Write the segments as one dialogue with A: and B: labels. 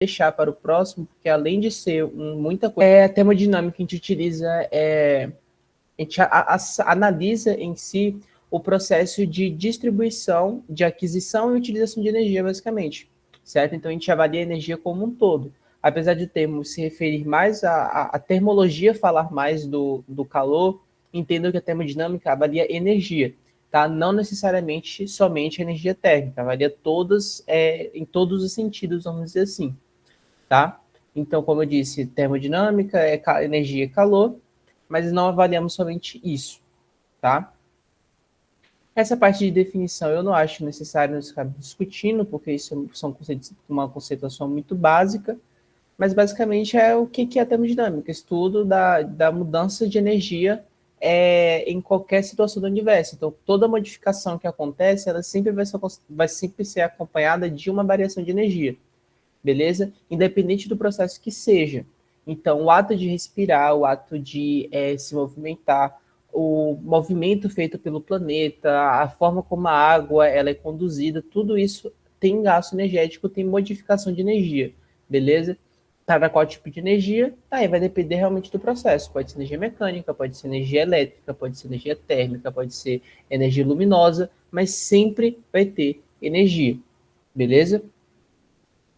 A: deixar para o próximo, porque além de ser muita coisa, a termodinâmica que a gente utiliza, a gente analisa em si o processo de distribuição, de aquisição e utilização de energia, basicamente, certo? Então, a gente avalia a energia como um todo. Apesar de o termo se referir mais à termologia, falar mais do calor, entendo que a termodinâmica avalia energia, tá? Não necessariamente somente a energia térmica, avalia todas, em todos os sentidos, vamos dizer assim, tá? Então, como eu disse, termodinâmica é energia e calor, mas não avaliamos somente isso, tá? Essa parte de definição eu não acho necessário nós ficar discutindo, porque isso são uma conceituação muito básica, mas basicamente é o que é a termodinâmica, estudo da mudança de energia em qualquer situação do universo. Então, toda modificação que acontece, ela sempre vai sempre ser acompanhada de uma variação de energia, beleza? Independente do processo que seja. Então, o ato de respirar, o ato de se movimentar, o movimento feito pelo planeta, a forma como a água ela é conduzida, tudo isso tem gasto energético, tem modificação de energia, beleza? Para qual tipo de energia? Aí vai depender realmente do processo. Pode ser energia mecânica, pode ser energia elétrica, pode ser energia térmica, pode ser energia luminosa, mas sempre vai ter energia, beleza?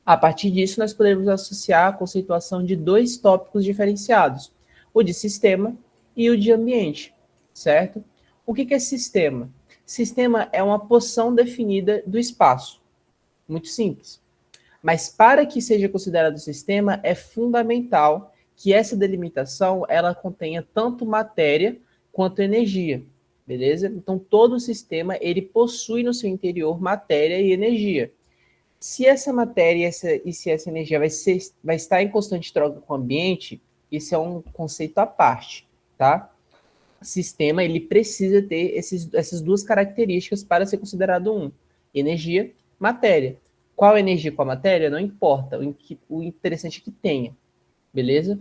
A: A partir disso, nós podemos associar a conceituação de dois tópicos diferenciados, o de sistema e o de ambiente, certo? O que é sistema? Sistema é uma porção definida do espaço, muito simples. Mas para que seja considerado sistema, é fundamental que essa delimitação ela contenha tanto matéria quanto energia, beleza? Então, todo o sistema ele possui no seu interior matéria e energia. Se essa matéria e se essa energia vai estar em constante troca com o ambiente, isso é um conceito à parte, tá? O sistema ele precisa ter essas duas características para ser considerado um: energia, matéria. Qual energia com a matéria? Não importa. O interessante é que tenha, beleza?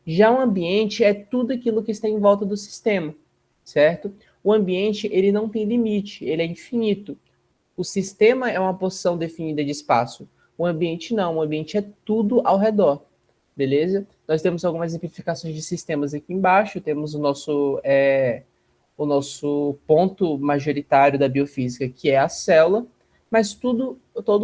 A: Já o ambiente é tudo aquilo que está em volta do sistema, certo? O ambiente ele não tem limite, ele é infinito. O sistema é uma porção definida de espaço. O ambiente não, o ambiente é tudo ao redor, beleza? Nós temos algumas exemplificações de sistemas aqui embaixo, temos o nosso ponto majoritário da biofísica, que é a célula, mas todo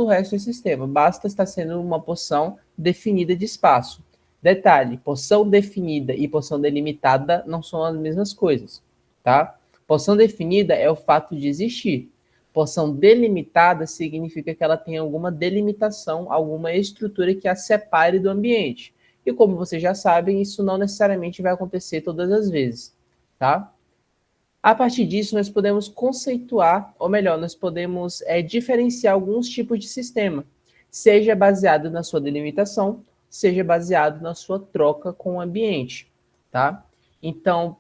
A: o resto é sistema, basta estar sendo uma porção definida de espaço. Detalhe, porção definida e porção delimitada não são as mesmas coisas, tá? Porção definida é o fato de existir. Porção delimitada significa que ela tem alguma delimitação, alguma estrutura que a separe do ambiente. E como vocês já sabem, isso não necessariamente vai acontecer todas as vezes, tá? A partir disso, nós podemos conceituar, ou melhor, nós podemos diferenciar alguns tipos de sistema, seja baseado na sua delimitação, seja baseado na sua troca com o ambiente, tá? Então,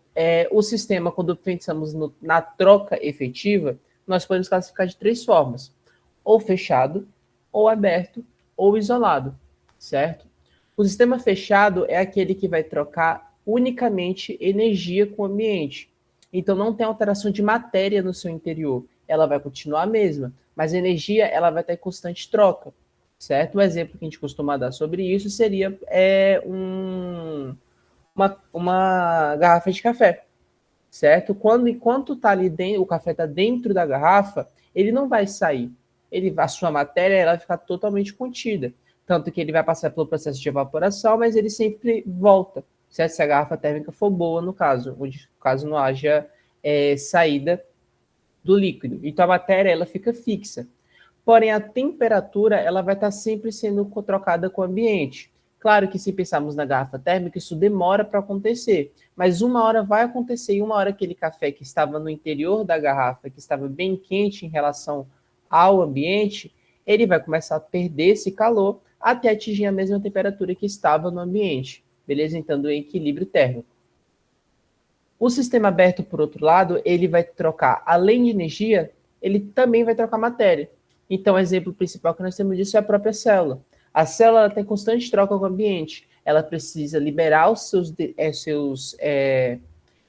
A: o sistema, quando pensamos na troca efetiva, nós podemos classificar de três formas: ou fechado, ou aberto, ou isolado, certo? O sistema fechado é aquele que vai trocar unicamente energia com o ambiente. Então, não tem alteração de matéria no seu interior. Ela vai continuar a mesma, mas a energia ela vai estar em constante troca, certo? O exemplo que a gente costuma dar sobre isso seria uma garrafa de café, certo? Enquanto tá ali dentro, o café está dentro da garrafa, ele não vai sair. A sua matéria ela vai ficar totalmente contida. Tanto que ele vai passar pelo processo de evaporação, mas ele sempre volta, certo? Se a garrafa térmica for boa, no caso, onde caso não haja saída do líquido. Então a matéria ela fica fixa. Porém, a temperatura ela vai estar sempre sendo trocada com o ambiente. Claro que se pensarmos na garrafa térmica, isso demora para acontecer, mas uma hora vai acontecer, e uma hora aquele café que estava no interior da garrafa, que estava bem quente em relação ao ambiente, ele vai começar a perder esse calor até atingir a mesma temperatura que estava no ambiente, beleza? Então, do equilíbrio térmico. O sistema aberto, por outro lado, ele vai trocar, além de energia, ele também vai trocar matéria. Então, o exemplo principal que nós temos disso é a própria célula. A célula ela tem constante troca com o ambiente. Ela precisa liberar os seus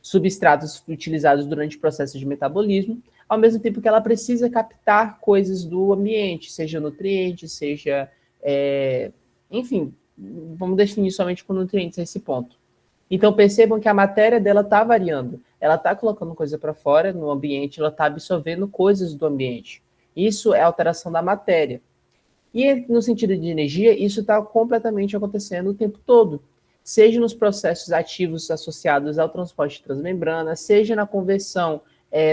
A: substratos utilizados durante o processo de metabolismo, ao mesmo tempo que ela precisa captar coisas do ambiente, seja nutrientes, seja Enfim, vamos definir somente com nutrientes a esse ponto. Então, percebam que a matéria dela está variando. Ela está colocando coisa para fora no ambiente, ela está absorvendo coisas do ambiente. Isso é alteração da matéria. E no sentido de energia, isso está completamente acontecendo o tempo todo. Seja nos processos ativos associados ao transporte transmembrana, seja na conversão,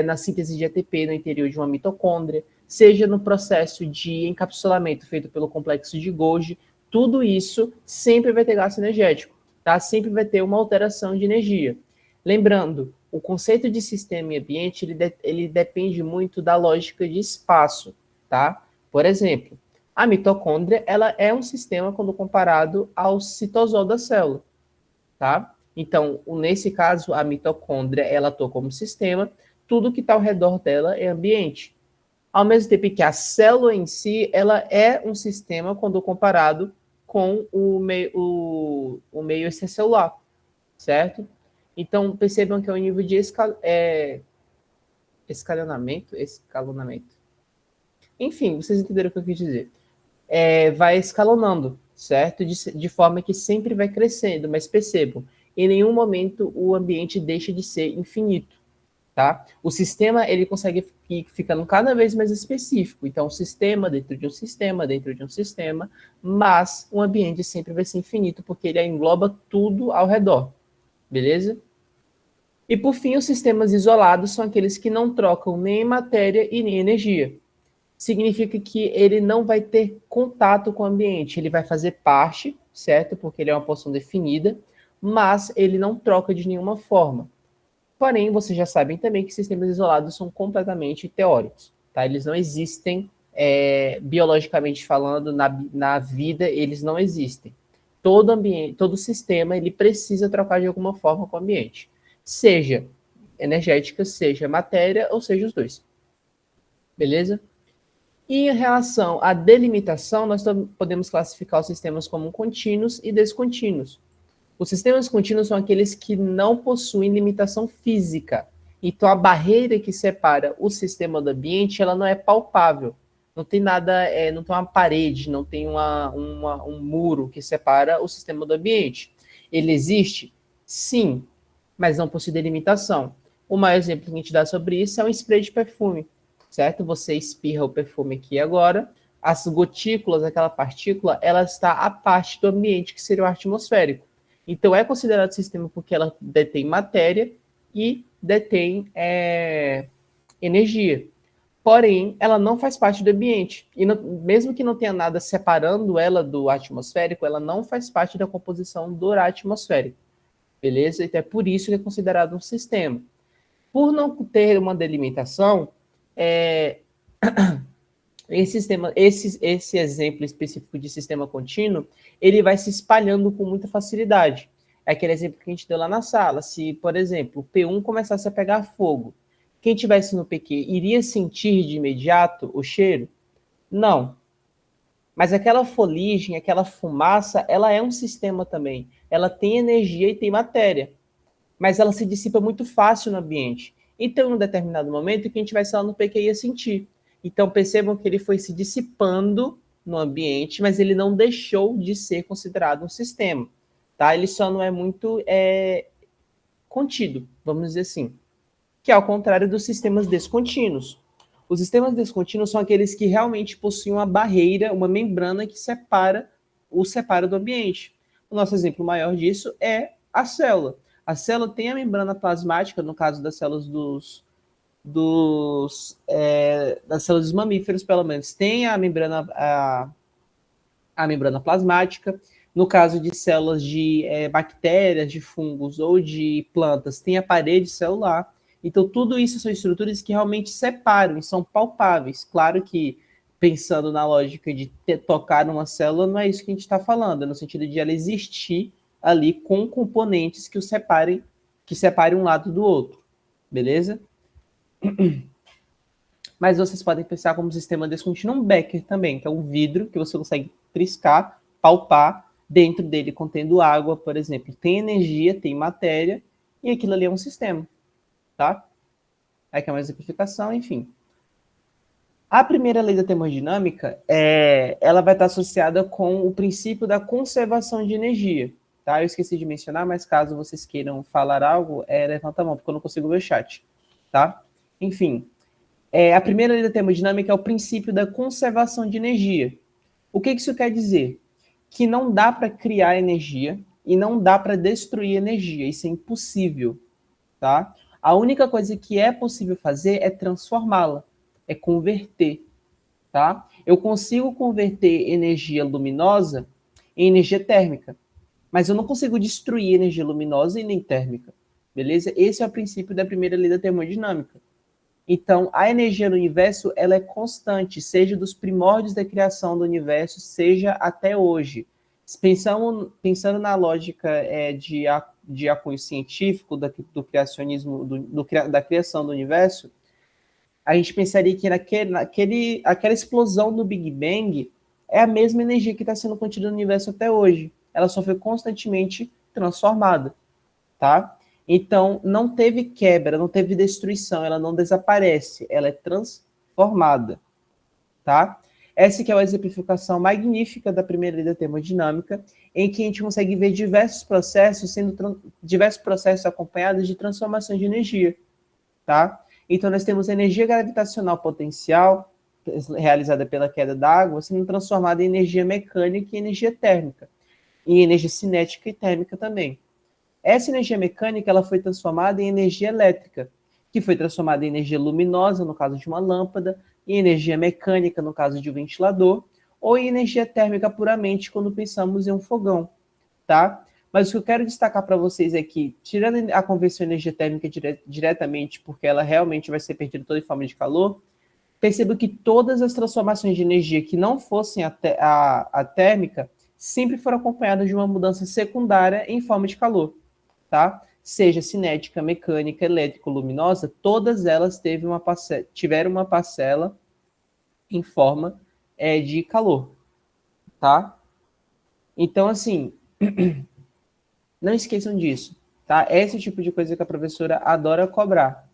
A: na síntese de ATP no interior de uma mitocôndria, seja no processo de encapsulamento feito pelo complexo de Golgi, tudo isso sempre vai ter gasto energético, tá? Sempre vai ter uma alteração de energia. Lembrando, o conceito de sistema e ambiente, ele depende muito da lógica de espaço, tá? Por exemplo, a mitocôndria, ela é um sistema quando comparado ao citosol da célula, tá? Então, nesse caso, a mitocôndria, ela atua como sistema, tudo que está ao redor dela é ambiente. Ao mesmo tempo que a célula em si, ela é um sistema quando comparado com o meio extracelular, certo? Então, percebam que é o nível de escalonamento. Enfim, vocês entenderam o que eu quis dizer. Vai escalonando, certo? De forma que sempre vai crescendo, mas percebam, em nenhum momento o ambiente deixa de ser infinito, tá? O sistema, ele consegue ir ficando cada vez mais específico. Então, um sistema dentro de um sistema, dentro de um sistema, mas o ambiente sempre vai ser infinito, porque ele engloba tudo ao redor, beleza? E, por fim, os sistemas isolados são aqueles que não trocam nem matéria e nem energia. Significa que ele não vai ter contato com o ambiente, ele vai fazer parte, certo? Porque ele é uma porção definida, mas ele não troca de nenhuma forma. Porém, vocês já sabem também que sistemas isolados são completamente teóricos, tá? Eles não existem, biologicamente falando, na vida, eles não existem. Todo ambiente, todo sistema, ele precisa trocar de alguma forma com o ambiente. Seja energética, seja matéria, ou seja os dois. Beleza? E em relação à delimitação, nós podemos classificar os sistemas como contínuos e descontínuos. Os sistemas contínuos são aqueles que não possuem limitação física. Então, a barreira que separa o sistema do ambiente, ela não é palpável. Não tem nada, não tem uma parede, não tem um muro que separa o sistema do ambiente. Ele existe? Sim, mas não possui delimitação. O maior exemplo que a gente dá sobre isso é um spray de perfume, certo? Você espirra o perfume aqui agora, as gotículas, aquela partícula, ela está à parte do ambiente, que seria o atmosférico. Então, é considerado sistema porque ela detém matéria e detém energia. Porém, ela não faz parte do ambiente. E não, mesmo que não tenha nada separando ela do atmosférico, ela não faz parte da composição do atmosférico. Beleza? Então, é por isso que é considerado um sistema. Por não ter uma delimitação, esse exemplo específico de sistema contínuo, ele vai se espalhando com muita facilidade. É aquele exemplo que a gente deu lá na sala. Se, por exemplo, o P1 começasse a pegar fogo, quem tivesse no PQ iria sentir de imediato o cheiro? Não. Mas aquela foligem, aquela fumaça, ela é um sistema também. Ela tem energia e tem matéria. Mas ela se dissipa muito fácil no ambiente. Então, em um determinado momento, quem tivesse lá no PQ ia sentir. Então, percebam que ele foi se dissipando no ambiente, mas ele não deixou de ser considerado um sistema. Tá? Ele só não é muito contido, vamos dizer assim. Que é ao contrário dos sistemas descontínuos. Os sistemas descontínuos são aqueles que realmente possuem uma barreira, uma membrana que o separa do ambiente. O nosso exemplo maior disso é a célula. A célula tem a membrana plasmática, no caso das células das células dos mamíferos, pelo menos, tem a membrana plasmática. No caso de células de bactérias, de fungos ou de plantas, tem a parede celular. Então, tudo isso são estruturas que realmente separam e são palpáveis. Claro que, pensando na lógica de tocar numa célula, não é isso que a gente está falando, é no sentido de ela existir ali com componentes que separem um lado do outro. Beleza? Mas vocês podem pensar como sistema descontínuo Becker também, que é um vidro que você consegue triscar, palpar, dentro dele contendo água, por exemplo. Tem energia, tem matéria, e aquilo ali é um sistema. Tá? Aqui é uma exemplificação, enfim. A primeira lei da termodinâmica, ela vai estar associada com o princípio da conservação de energia. Tá? Eu esqueci de mencionar, mas caso vocês queiram falar algo, levanta a mão, porque eu não consigo ver o chat. Tá? Enfim, a primeira lei da termodinâmica é o princípio da conservação de energia. O que isso quer dizer? Que não dá para criar energia e não dá para destruir energia. Isso é impossível. Tá? A única coisa que é possível fazer é transformá-la, é converter. Tá? Eu consigo converter energia luminosa em energia térmica, mas eu não consigo destruir energia luminosa e nem térmica. Beleza? Esse é o princípio da primeira lei da termodinâmica. Então, a energia do universo ela é constante, seja dos primórdios da criação do universo, seja até hoje. Pensando na lógica de acunho científico, do criacionismo, da criação do universo, a gente pensaria que aquela explosão do Big Bang é a mesma energia que está sendo contida no universo até hoje. Ela só foi constantemente transformada, tá? Então, não teve quebra, não teve destruição, ela não desaparece, ela é transformada, tá? Essa que é a exemplificação magnífica da primeira lei da termodinâmica, em que a gente consegue ver diversos processos acompanhados de transformação de energia, tá? Então, nós temos energia gravitacional potencial, realizada pela queda d'água, sendo transformada em energia mecânica e energia térmica, e energia cinética e térmica também. Essa energia mecânica ela foi transformada em energia elétrica, que foi transformada em energia luminosa, no caso de uma lâmpada, em energia mecânica, no caso de um ventilador, ou em energia térmica puramente, quando pensamos em um fogão, tá? Mas o que eu quero destacar para vocês é que, tirando a conversão de energia térmica diretamente, porque ela realmente vai ser perdida toda em forma de calor, perceba que todas as transformações de energia que não fossem a térmica sempre foram acompanhadas de uma mudança secundária em forma de calor, tá? Seja cinética, mecânica, elétrica, luminosa, todas elas tiveram uma parcela em forma de calor, tá? Então, assim, não esqueçam disso, tá? Esse tipo de coisa que a professora adora cobrar.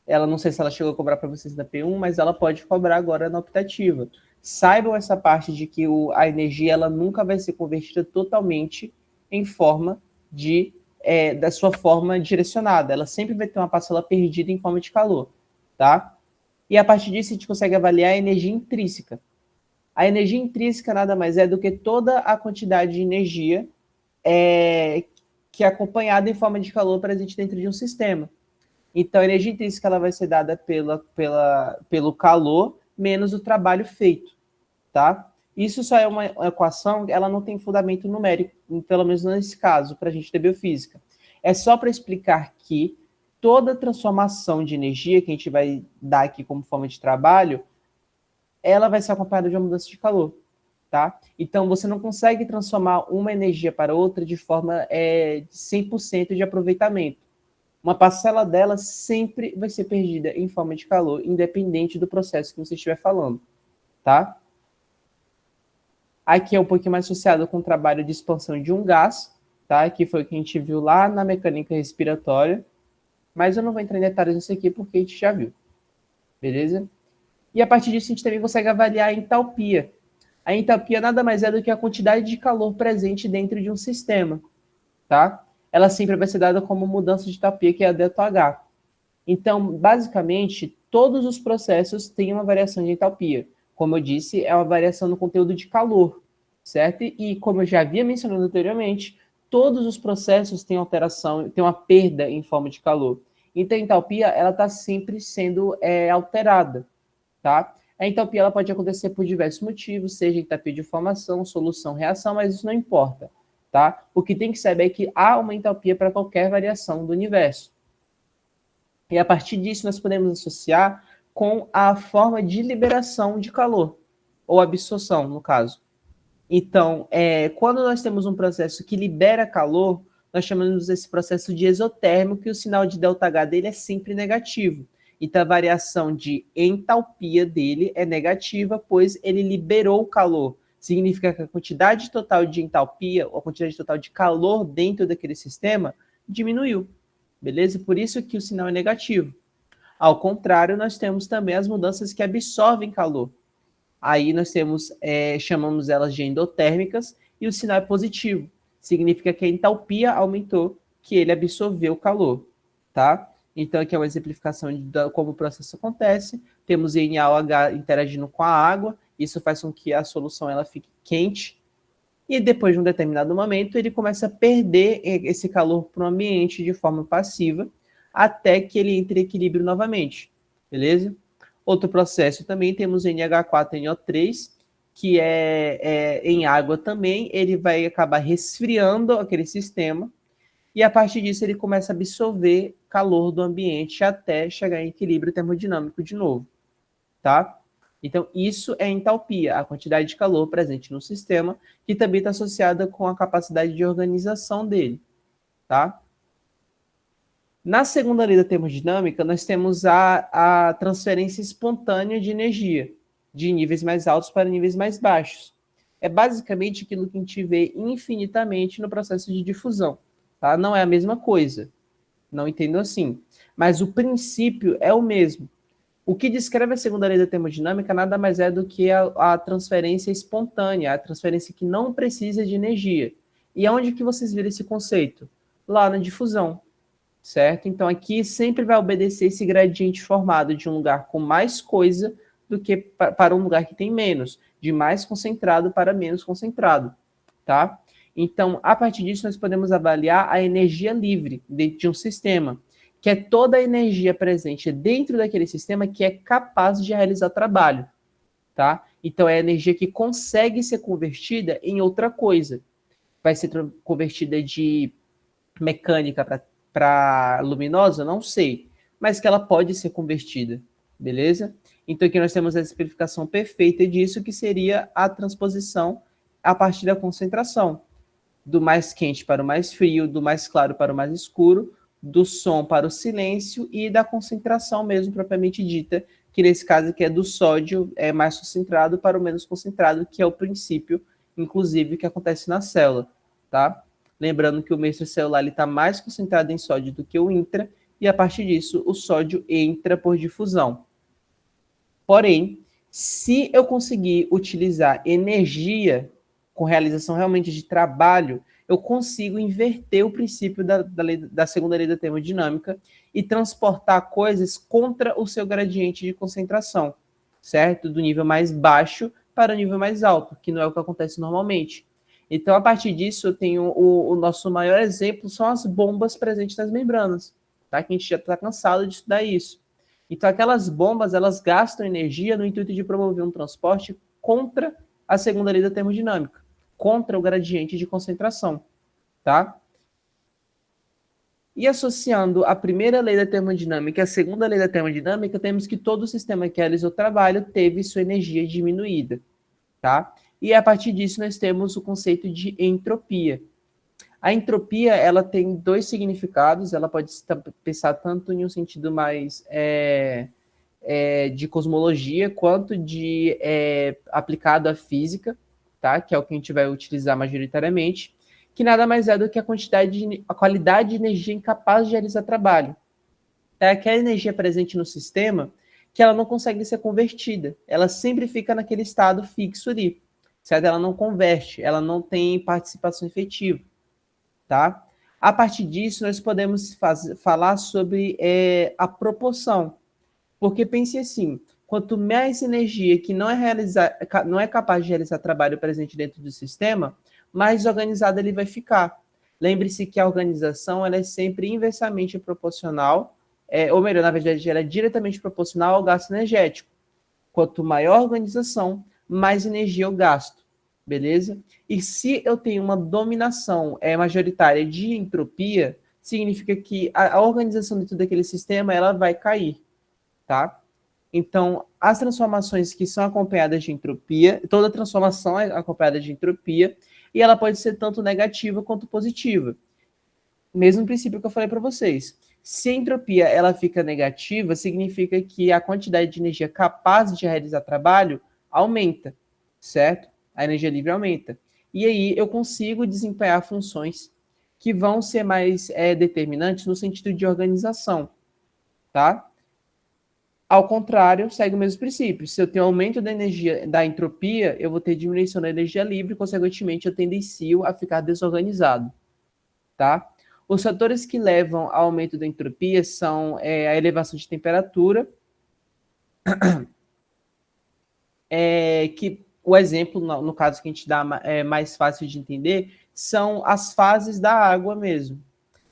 A: Ela não sei se ela chegou a cobrar para vocês na P1, mas ela pode cobrar agora na optativa. Saibam essa parte de que a energia ela nunca vai ser convertida totalmente em forma da sua forma direcionada. Ela sempre vai ter uma parcela perdida em forma de calor, tá? E a partir disso a gente consegue avaliar a energia intrínseca. A energia intrínseca nada mais é do que toda a quantidade de energia que é acompanhada em forma de calor presente dentro de um sistema. Então, a energia intrínseca ela vai ser dada pelo calor menos o trabalho feito, tá? Isso só é uma equação, ela não tem fundamento numérico, pelo menos nesse caso, para a gente ter biofísica. É só para explicar que toda transformação de energia que a gente vai dar aqui como forma de trabalho, ela vai ser acompanhada de uma mudança de calor, tá? Então, você não consegue transformar uma energia para outra de forma de 100% de aproveitamento. Uma parcela dela sempre vai ser perdida em forma de calor, independente do processo que você estiver falando, tá? Aqui é um pouquinho mais associado com o trabalho de expansão de um gás, tá? Que foi o que a gente viu lá na mecânica respiratória, mas eu não vou entrar em detalhes nisso aqui porque a gente já viu, beleza? E a partir disso a gente também consegue avaliar a entalpia. A entalpia nada mais é do que a quantidade de calor presente dentro de um sistema, tá? Ela sempre vai ser dada como mudança de entalpia, que é a ΔH. Então, basicamente, todos os processos têm uma variação de entalpia. Como eu disse, é uma variação no conteúdo de calor, certo? E como eu já havia mencionado anteriormente, todos os processos têm alteração, têm uma perda em forma de calor. Então, a entalpia, ela está sempre sendo alterada, tá? A entalpia ela pode acontecer por diversos motivos, seja entalpia de formação, solução, reação, mas isso não importa, tá? O que tem que saber é que há uma entalpia para qualquer variação do universo. E a partir disso nós podemos associar com a forma de liberação de calor, ou absorção, no caso. Então, quando nós temos um processo que libera calor, nós chamamos esse processo de exotérmico, e o sinal de ΔH dele é sempre negativo. Então, a variação de entalpia dele é negativa, pois ele liberou o calor. Significa que a quantidade total de entalpia, ou a quantidade total de calor dentro daquele sistema, diminuiu. Beleza? Por isso que o sinal é negativo. Ao contrário, nós temos também as mudanças que absorvem calor. Aí nós temos, chamamos elas de endotérmicas, e o sinal é positivo. Significa que a entalpia aumentou, que ele absorveu o calor, tá? Então, aqui é uma exemplificação de como o processo acontece. Temos NaOH interagindo com a água, isso faz com que a solução ela fique quente, e depois de um determinado momento, ele começa a perder esse calor para o ambiente de forma passiva, até que ele entre em equilíbrio novamente, beleza? Outro processo também, temos NH4NO3, que é em água também, ele vai acabar resfriando aquele sistema, e a partir disso ele começa a absorver calor do ambiente até chegar em equilíbrio termodinâmico de novo, tá? Então, isso é entalpia, a quantidade de calor presente no sistema, que também está associada com a capacidade de organização dele, tá? Na segunda lei da termodinâmica, nós temos a transferência espontânea de energia, de níveis mais altos para níveis mais baixos. É basicamente aquilo que a gente vê infinitamente no processo de difusão, tá? Não é a mesma coisa, não entendo assim. Mas o princípio é o mesmo. O que descreve a segunda lei da termodinâmica nada mais é do que a transferência espontânea, a transferência que não precisa de energia. E aonde que vocês viram esse conceito? Lá na difusão, certo? Então aqui sempre vai obedecer esse gradiente formado de um lugar com mais coisa do que para um lugar que tem menos, de mais concentrado para menos concentrado, tá? Então, a partir disso, nós podemos avaliar a energia livre dentro de um sistema, que é toda a energia presente dentro daquele sistema que é capaz de realizar trabalho, tá? Então, é a energia que consegue ser convertida em outra coisa. Vai ser convertida de mecânica para luminosa? Não sei, mas que ela pode ser convertida, beleza? Então, aqui nós temos a simplificação perfeita disso, que seria a transposição a partir da concentração, do mais quente para o mais frio, do mais claro para o mais escuro, do som para o silêncio e da concentração mesmo propriamente dita, que nesse caso aqui é do sódio mais concentrado para o menos concentrado, que é o princípio, inclusive, que acontece na célula, tá? Lembrando que o meio extracelular está mais concentrado em sódio do que o intra, e a partir disso o sódio entra por difusão. Porém, se eu conseguir utilizar energia com realização realmente de trabalho, eu consigo inverter o princípio da segunda lei da termodinâmica e transportar coisas contra o seu gradiente de concentração, certo? Do nível mais baixo para o nível mais alto, que não é o que acontece normalmente. Então, a partir disso, eu tenho o nosso maior exemplo, são as bombas presentes nas membranas, tá? Que a gente já está cansado de estudar isso. Então, aquelas bombas, elas gastam energia no intuito de promover um transporte contra a segunda lei da termodinâmica, contra o gradiente de concentração, tá? E associando a primeira lei da termodinâmica e a segunda lei da termodinâmica, temos que todo o sistema que realizou trabalho teve sua energia diminuída, tá? E a partir disso nós temos o conceito de entropia. A entropia, ela tem dois significados, ela pode pensar tanto em um sentido mais de cosmologia, quanto de aplicado à física, tá? Que é o que a gente vai utilizar majoritariamente, que nada mais é do que a qualidade de energia incapaz de realizar trabalho. É aquela energia presente no sistema que ela não consegue ser convertida, ela sempre fica naquele estado fixo ali, certo? Ela não converte, ela não tem participação efetiva, tá? A partir disso, nós podemos falar sobre a proporção, porque pense assim, quanto mais energia que não é capaz de realizar trabalho presente dentro do sistema, mais organizado ele vai ficar. Lembre-se que a organização ela é sempre inversamente proporcional, ou melhor, na verdade, ela é diretamente proporcional ao gasto energético. Quanto maior a organização, mais energia eu gasto, beleza? E se eu tenho uma dominação majoritária de entropia, significa que a organização dentro daquele sistema ela vai cair, tá? Então, as transformações que são acompanhadas de entropia, toda transformação é acompanhada de entropia, e ela pode ser tanto negativa quanto positiva. Mesmo princípio que eu falei para vocês. Se a entropia ela fica negativa, significa que a quantidade de energia capaz de realizar trabalho aumenta, certo? A energia livre aumenta. E aí eu consigo desempenhar funções que vão ser mais determinantes no sentido de organização, tá? Ao contrário, segue o mesmo princípio. Se eu tenho aumento da energia, da entropia, eu vou ter diminuição da energia livre, consequentemente, eu tendencio a ficar desorganizado, tá? Os fatores que levam ao aumento da entropia são a elevação de temperatura, que o exemplo, no caso que a gente dá é mais fácil de entender, são as fases da água mesmo.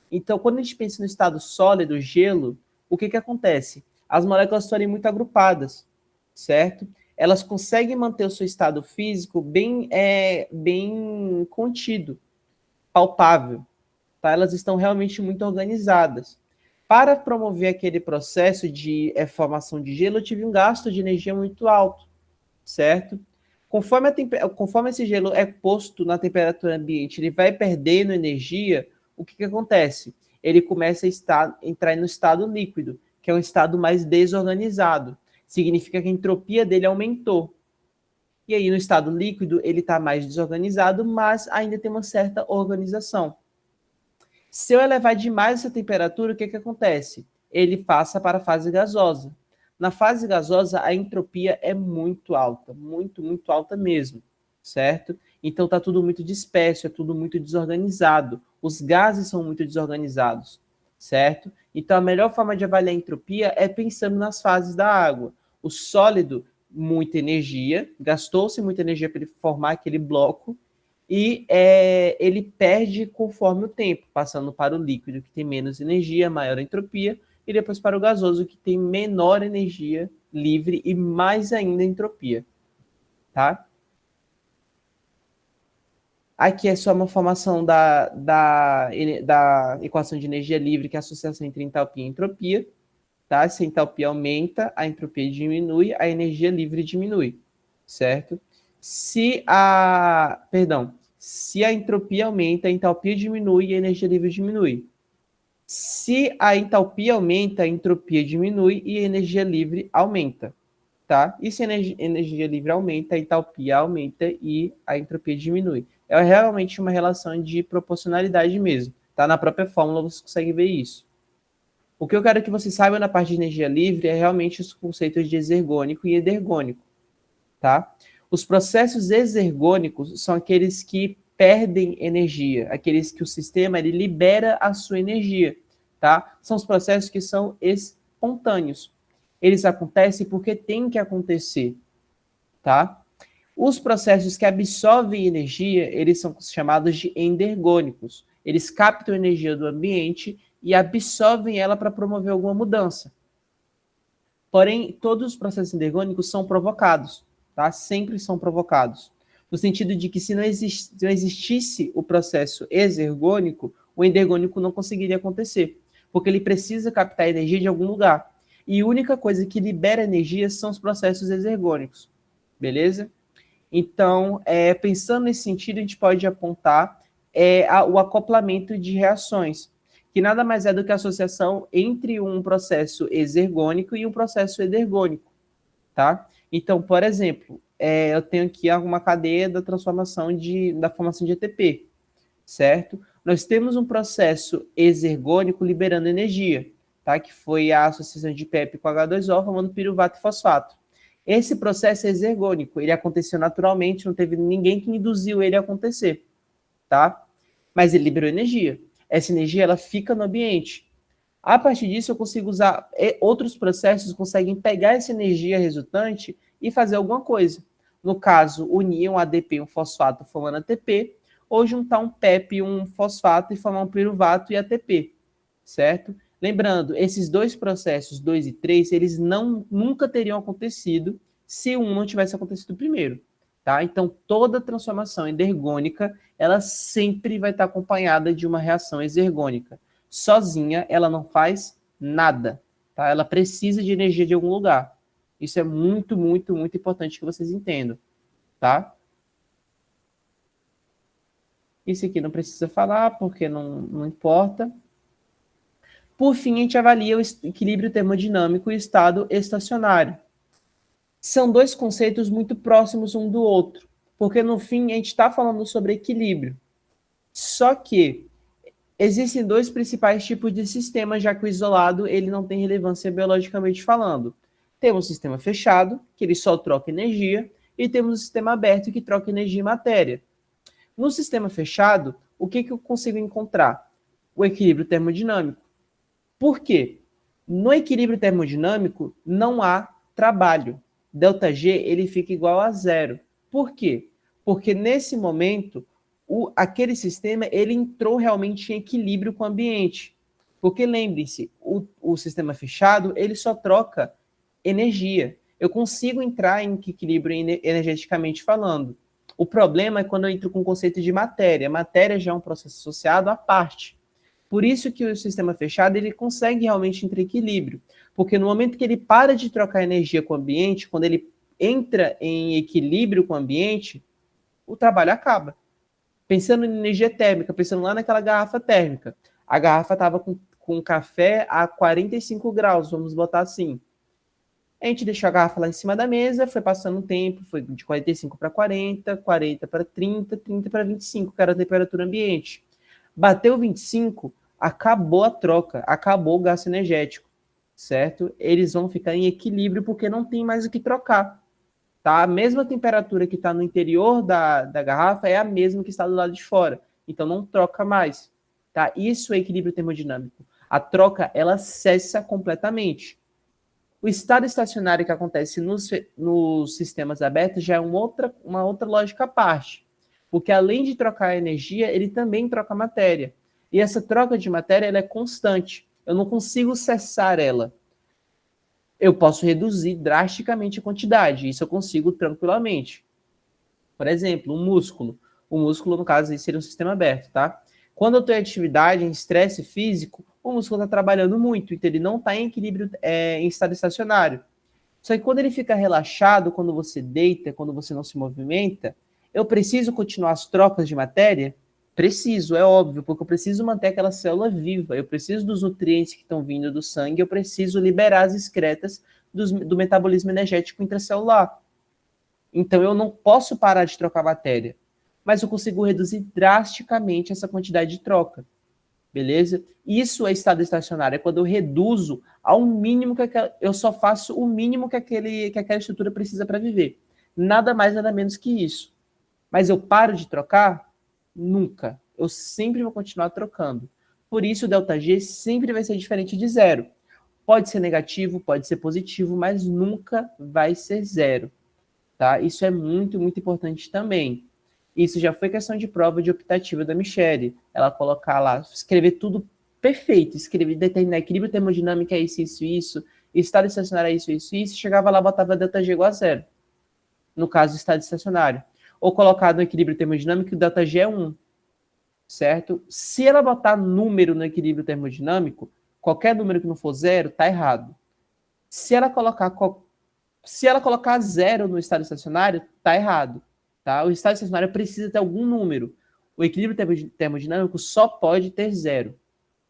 A: Então, quando a gente pensa no estado sólido, gelo, o que acontece? As moléculas estão ali muito agrupadas, certo? Elas conseguem manter o seu estado físico bem contido, palpável, tá? Elas estão realmente muito organizadas. Para promover aquele processo de formação de gelo, eu tive um gasto de energia muito alto, certo? Conforme esse gelo é posto na temperatura ambiente, ele vai perdendo energia, o que acontece? Ele começa a entrar no estado líquido, que é um estado mais desorganizado. Significa que a entropia dele aumentou. E aí, no estado líquido, ele está mais desorganizado, mas ainda tem uma certa organização. Se eu elevar demais essa temperatura, o que acontece? Ele passa para a fase gasosa. Na fase gasosa, a entropia é muito alta, muito alta mesmo, certo? Então está tudo muito disperso, é tudo muito desorganizado. Os gases são muito desorganizados, certo? Então a melhor forma de avaliar a entropia é pensando nas fases da água. O sólido, muita energia, gastou-se muita energia para ele formar aquele bloco, e ele perde conforme o tempo, passando para o líquido, que tem menos energia, maior entropia, e depois para o gasoso, que tem menor energia livre e mais ainda entropia, tá? Aqui é só uma formação da equação de energia livre, que é a associação entre entalpia e entropia, tá? Se a entalpia aumenta, a entropia diminui, a energia livre diminui, certo? Se a entropia aumenta, a entalpia diminui e a energia livre diminui. Se a entalpia aumenta, a entropia diminui e a energia livre aumenta, tá? E se a energia livre aumenta, a entalpia aumenta e a entropia diminui. É realmente uma relação de proporcionalidade mesmo, tá? Na própria fórmula você consegue ver isso. O que eu quero que você saiba na parte de energia livre é realmente os conceitos de exergônico e endergônico, tá? Os processos exergônicos são aqueles que perdem energia, aqueles que o sistema ele libera a sua energia, tá? São os processos que são espontâneos. Eles acontecem porque tem que acontecer, tá? Os processos que absorvem energia, eles são chamados de endergônicos. Eles captam energia do ambiente e absorvem ela para promover alguma mudança. Porém, todos os processos endergônicos são provocados, tá? Sempre são provocados. No sentido de que se não existisse o processo exergônico, o endergônico não conseguiria acontecer, porque ele precisa captar energia de algum lugar. E a única coisa que libera energia são os processos exergônicos, beleza? Então, pensando nesse sentido, a gente pode apontar o acoplamento de reações, que nada mais é do que a associação entre um processo exergônico e um processo endergônico, tá? Então, por exemplo, eu tenho aqui uma cadeia da transformação da formação de ATP, certo? Nós temos um processo exergônico liberando energia, tá? Que foi a associação de PEP com H2O formando piruvato e fosfato. Esse processo é exergônico, ele aconteceu naturalmente, não teve ninguém que induziu ele a acontecer, tá? Mas ele liberou energia. Essa energia, ela fica no ambiente. A partir disso, eu consigo usar... Outros processos conseguem pegar essa energia resultante e fazer alguma coisa. No caso, unir um ADP e um fosfato formando ATP, ou juntar um PEP e um fosfato e formar um piruvato e ATP, certo? Lembrando, esses dois processos, 2 e 3, eles nunca teriam acontecido se um não tivesse acontecido primeiro, tá? Então, toda transformação endergônica, ela sempre vai estar acompanhada de uma reação exergônica. Sozinha, ela não faz nada, tá? Ela precisa de energia de algum lugar. Isso é muito importante que vocês entendam, tá? Isso aqui não precisa falar, porque não importa. Por fim, a gente avalia o equilíbrio termodinâmico e o estado estacionário. São dois conceitos muito próximos um do outro, porque no fim a gente está falando sobre equilíbrio. Só que existem dois principais tipos de sistemas, já que o isolado ele não tem relevância biologicamente falando. Temos um sistema fechado, que ele só troca energia, e temos um sistema aberto que troca energia e matéria. No sistema fechado, o que eu consigo encontrar? O equilíbrio termodinâmico. Por quê? No equilíbrio termodinâmico não há trabalho. ΔG ele fica igual a zero. Por quê? Porque nesse momento aquele sistema ele entrou realmente em equilíbrio com o ambiente. Porque lembre-se, o sistema fechado ele só troca energia. Eu consigo entrar em equilíbrio energeticamente falando. O problema é quando eu entro com o conceito de matéria. Matéria já é um processo associado à parte. Por isso que o sistema fechado ele consegue realmente entrar em equilíbrio. Porque no momento que ele para de trocar energia com o ambiente, quando ele entra em equilíbrio com o ambiente, o trabalho acaba. Pensando em energia térmica, pensando lá naquela garrafa térmica. A garrafa estava com café a 45 graus, vamos botar assim. A gente deixou a garrafa lá em cima da mesa, foi passando um tempo, foi de 45 para 40, 40 para 30, 30 para 25, que era a temperatura ambiente. Bateu 25, acabou a troca, acabou o gasto energético, certo? Eles vão ficar em equilíbrio porque não tem mais o que trocar. Tá? A mesma temperatura que está no interior da garrafa é a mesma que está do lado de fora. Então não troca mais. Tá? Isso é equilíbrio termodinâmico. A troca ela cessa completamente. O estado estacionário que acontece nos sistemas abertos já é uma outra lógica à parte. Porque além de trocar energia, ele também troca matéria. E essa troca de matéria ela é constante. Eu não consigo cessar ela. Eu posso reduzir drasticamente a quantidade. Isso eu consigo tranquilamente. Por exemplo, um músculo. O músculo, no caso, seria um sistema aberto, tá? Quando eu estou em atividade, em estresse físico, o músculo está trabalhando muito, então ele não está em equilíbrio, em estado estacionário. Só que quando ele fica relaxado, quando você deita, quando você não se movimenta, eu preciso continuar as trocas de matéria? Preciso, é óbvio, porque eu preciso manter aquela célula viva, eu preciso dos nutrientes que estão vindo do sangue, eu preciso liberar as excretas do metabolismo energético intracelular. Então eu não posso parar de trocar matéria, mas eu consigo reduzir drasticamente essa quantidade de troca. Beleza? Isso é estado estacionário, é quando eu reduzo ao mínimo eu só faço o mínimo que aquela estrutura precisa para viver. Nada mais, nada menos que isso. Mas eu paro de trocar? Nunca. Eu sempre vou continuar trocando. Por isso o ΔG sempre vai ser diferente de zero. Pode ser negativo, pode ser positivo, mas nunca vai ser zero. Tá? Isso é muito, muito importante também. Isso já foi questão de prova de optativa da Michelle. Ela colocar lá, escrever tudo perfeito, escrever, determinar equilíbrio termodinâmico é isso, estado estacionário é isso, chegava lá, botava ΔG igual a zero. No caso, estado estacionário. Ou colocar no equilíbrio termodinâmico, o ΔG é 1, certo? Se ela botar número no equilíbrio termodinâmico, qualquer número que não for zero, tá errado. Se ela colocar zero no estado estacionário, tá errado. Tá? O estado estacionário precisa ter algum número. O equilíbrio termodinâmico só pode ter zero.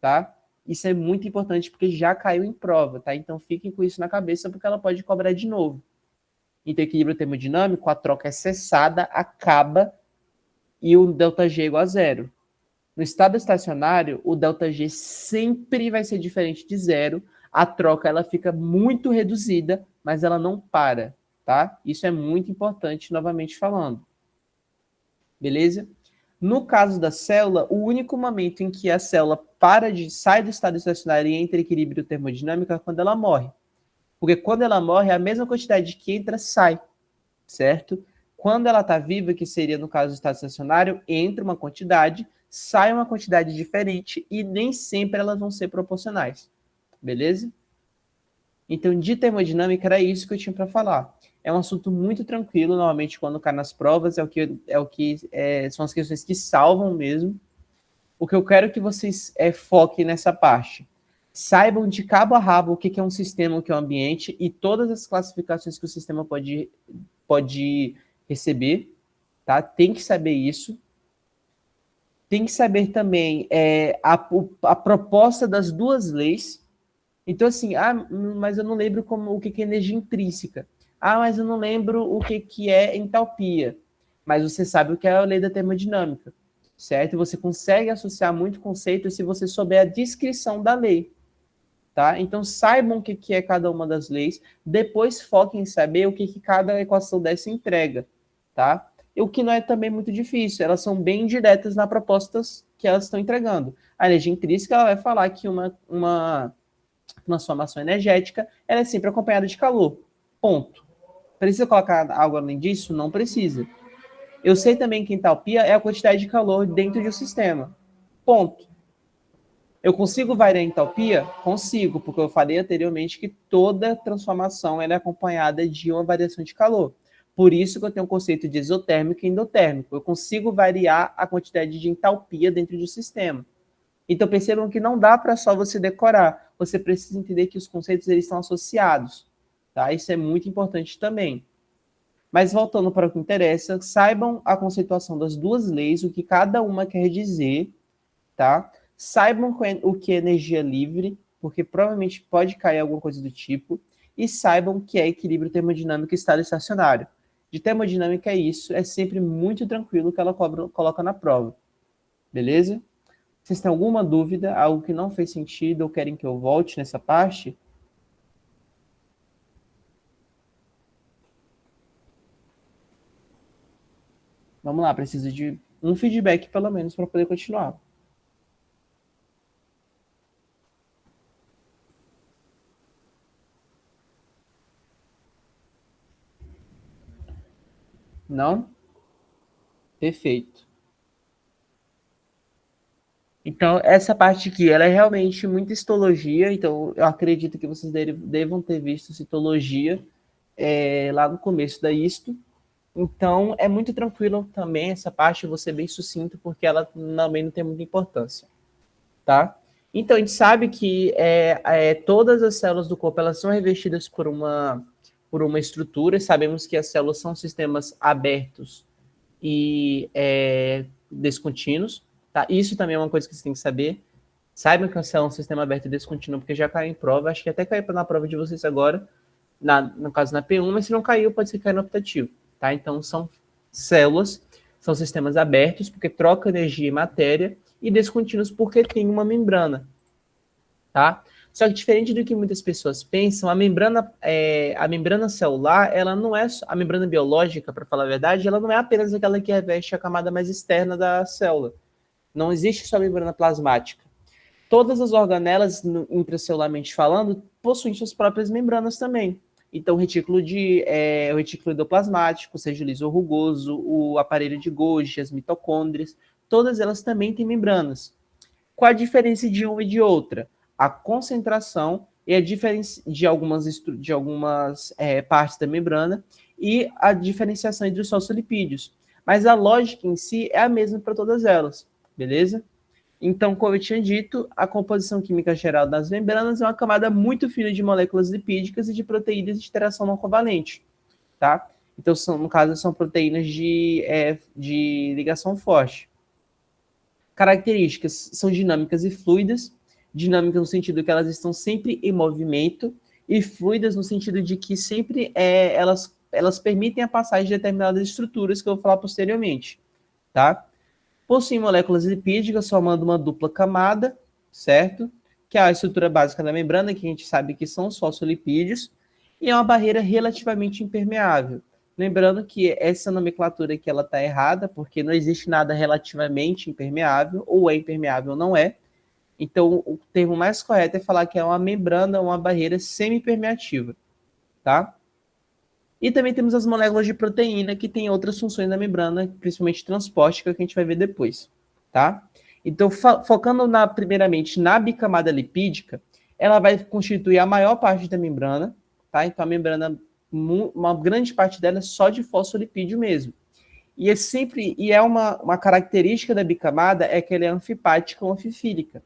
A: Tá? Isso é muito importante porque já caiu em prova. Tá? Então fiquem com isso na cabeça porque ela pode cobrar de novo. Então, equilíbrio termodinâmico, a troca é cessada, acaba e o ΔG é igual a zero. No estado estacionário, o ΔG sempre vai ser diferente de zero. A troca ela fica muito reduzida, mas ela não para, tá? Isso é muito importante, novamente falando. Beleza? No caso da célula, o único momento em que a célula sai do estado estacionário e entra em equilíbrio termodinâmico é quando ela morre. Porque quando ela morre, a mesma quantidade que entra sai, certo? Quando ela está viva, que seria no caso do estado estacionário, entra uma quantidade, sai uma quantidade diferente e nem sempre elas vão ser proporcionais. Beleza? Então, de termodinâmica, era isso que eu tinha para falar. É um assunto muito tranquilo, normalmente, quando cai nas provas, são as questões que salvam mesmo. O que eu quero que vocês foquem nessa parte. Saibam de cabo a rabo o que é um sistema, o que é um ambiente e todas as classificações que o sistema pode receber. Tá? Tem que saber isso. Tem que saber também a proposta das duas leis. Então, assim, mas eu não lembro o que é energia intrínseca. Mas eu não lembro o que é entalpia. Mas você sabe o que é a lei da termodinâmica, certo? Você consegue associar muito conceito se você souber a descrição da lei, tá? Então, saibam o que é cada uma das leis, depois foquem em saber o que cada equação dessa entrega, tá? E o que não é também muito difícil, elas são bem diretas nas propostas que elas estão entregando. A energia intrínseca, ela vai falar que uma transformação energética, ela é sempre acompanhada de calor, ponto. Precisa colocar algo além disso? Não precisa. Eu sei também que entalpia é a quantidade de calor dentro de um sistema, ponto. Eu consigo variar a entalpia? Consigo, porque eu falei anteriormente que toda transformação ela é acompanhada de uma variação de calor. Por isso que eu tenho o conceito de exotérmico e endotérmico. Eu consigo variar a quantidade de entalpia dentro do sistema. Então percebam que não dá para só você decorar. Você precisa entender que os conceitos eles estão associados. Tá? Isso é muito importante também. Mas voltando para o que interessa, saibam a conceituação das duas leis, o que cada uma quer dizer, tá? Saibam o que é energia livre, porque provavelmente pode cair alguma coisa do tipo, e saibam o que é equilíbrio termodinâmico e estado estacionário. De termodinâmica é isso, é sempre muito tranquilo que ela coloca na prova. Beleza? Vocês têm alguma dúvida, algo que não fez sentido ou querem que eu volte nessa parte? Vamos lá, preciso de um feedback pelo menos para poder continuar. Não? Perfeito. Então, essa parte aqui, ela é realmente muita histologia, então eu acredito que vocês devam ter visto citologia lá no começo da isto. Então, é muito tranquilo também essa parte, eu vou ser bem sucinto, porque ela também não tem muita importância, tá? Então, a gente sabe que todas as células do corpo, elas são revestidas por uma estrutura, sabemos que as células são sistemas abertos e descontínuos, tá? Isso também é uma coisa que você tem que saber. Saibam que a célula é um sistema aberto e descontínuo, porque já caiu em prova, acho que até caiu na prova de vocês agora, no caso na P1, mas se não caiu, pode ser que caia no optativo, tá? Então, são células, são sistemas abertos, porque troca energia e matéria, e descontínuos porque tem uma membrana, tá? Só que diferente do que muitas pessoas pensam, a membrana celular, ela não é a membrana biológica, para falar a verdade, ela não é apenas aquela que reveste a camada mais externa da célula. Não existe só a membrana plasmática. Todas as organelas, intracelularmente falando, possuem suas próprias membranas também. Então, o retículo endoplasmático, seja o liso ou rugoso, o aparelho de Golgi, as mitocôndrias, todas elas também têm membranas. Qual a diferença de uma e de outra? A concentração e a diferença de algumas partes da membrana e a diferenciação entre os fosfolipídios. Mas a lógica em si é a mesma para todas elas, beleza? Então, como eu tinha dito, a composição química geral das membranas é uma camada muito fina de moléculas lipídicas e de proteínas de interação não covalente, tá? Então, no caso, são proteínas de ligação forte. Características são dinâmicas e fluidas, dinâmicas no sentido que elas estão sempre em movimento, e fluidas no sentido de que sempre elas permitem a passagem de determinadas estruturas que eu vou falar posteriormente, tá? Possuem moléculas lipídicas formando uma dupla camada, certo? Que é a estrutura básica da membrana, que a gente sabe que são os fosfolipídios, e é uma barreira relativamente impermeável. Lembrando que essa nomenclatura aqui ela está errada, porque não existe nada relativamente impermeável, ou é impermeável ou não é. Então, o termo mais correto é falar que é uma membrana, uma barreira semi-permeativa, tá? E também temos as moléculas de proteína, que têm outras funções na membrana, principalmente transporte, que é o que a gente vai ver depois, tá? Então, focando primeiramente na bicamada lipídica, ela vai constituir a maior parte da membrana, tá? Então, a membrana, uma grande parte dela é só de fosfolipídio mesmo. E é uma característica da bicamada é que ela é anfipática ou anfifílica.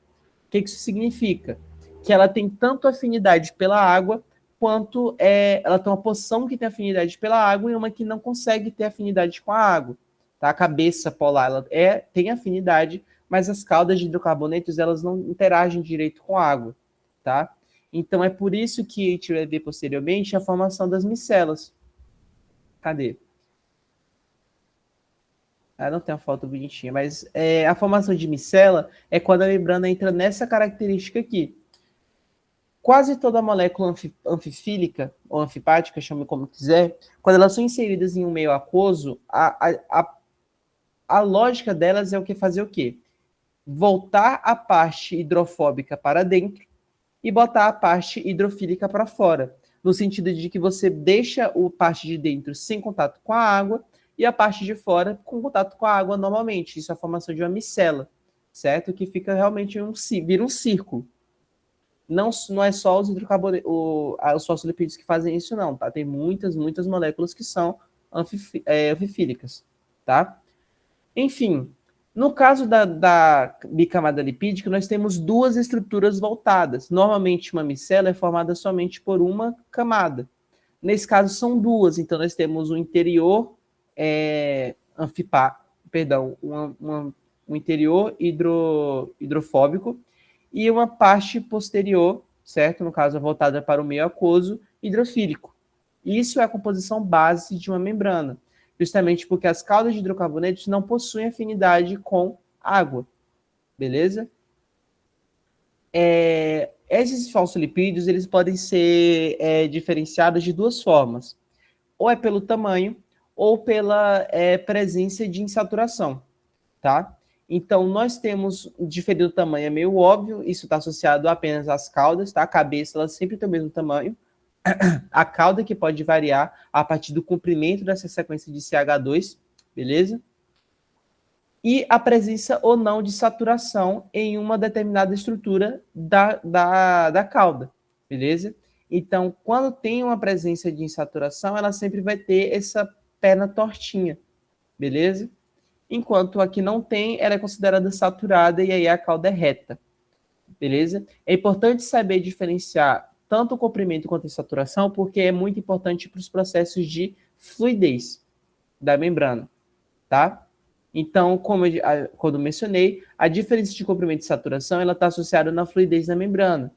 A: O que isso significa? Que ela tem tanto afinidade pela água, quanto ela tem uma porção que tem afinidade pela água e uma que não consegue ter afinidade com a água. Tá? A cabeça polar ela tem afinidade, mas as caudas de hidrocarbonetos elas não interagem direito com a água. Tá? Então é por isso que a gente vai ver posteriormente a formação das micelas. Cadê? Não tem uma foto bonitinha, mas a formação de micela é quando a membrana entra nessa característica aqui. quase toda molécula anfifílica ou anfipática, chame como quiser, quando elas são inseridas em um meio aquoso, a lógica delas é o que fazer o quê? Voltar a parte hidrofóbica para dentro e botar a parte hidrofílica para fora, no sentido de que você deixa a parte de dentro sem contato com a água e a parte de fora com contato com a água normalmente. Isso é a formação de uma micela, certo? Que fica realmente vira um círculo. Não é só os os fosfolipídios que fazem isso, não, tá? Tem muitas moléculas que são anfifílicas, tá? Enfim, no caso da bicamada lipídica, nós temos duas estruturas voltadas. Normalmente, uma micela é formada somente por uma camada. Nesse caso, são duas. Então, nós temos o interior um interior hidrofóbico e uma parte posterior, certo? No caso, voltada para o meio aquoso, hidrofílico. Isso é a composição base de uma membrana, justamente porque as caudas de hidrocarbonetos não possuem afinidade com água, beleza? Esses fosfolipídios, eles podem ser diferenciados de duas formas. Ou é pelo tamanho, ou pela presença de insaturação, tá? Então, nós temos, diferente do tamanho, é meio óbvio, isso está associado apenas às caudas, tá? A cabeça, ela sempre tem o mesmo tamanho. A cauda que pode variar a partir do comprimento dessa sequência de CH2, beleza? E a presença ou não de saturação em uma determinada estrutura da cauda, beleza? Então, quando tem uma presença de insaturação, ela sempre vai ter essa perna tortinha, beleza? Enquanto aqui não tem, ela é considerada saturada e aí a cauda é reta, beleza? É importante saber diferenciar tanto o comprimento quanto a saturação, porque é muito importante para os processos de fluidez da membrana, tá? Então, quando eu mencionei, a diferença de comprimento e saturação, ela está associada na fluidez da membrana.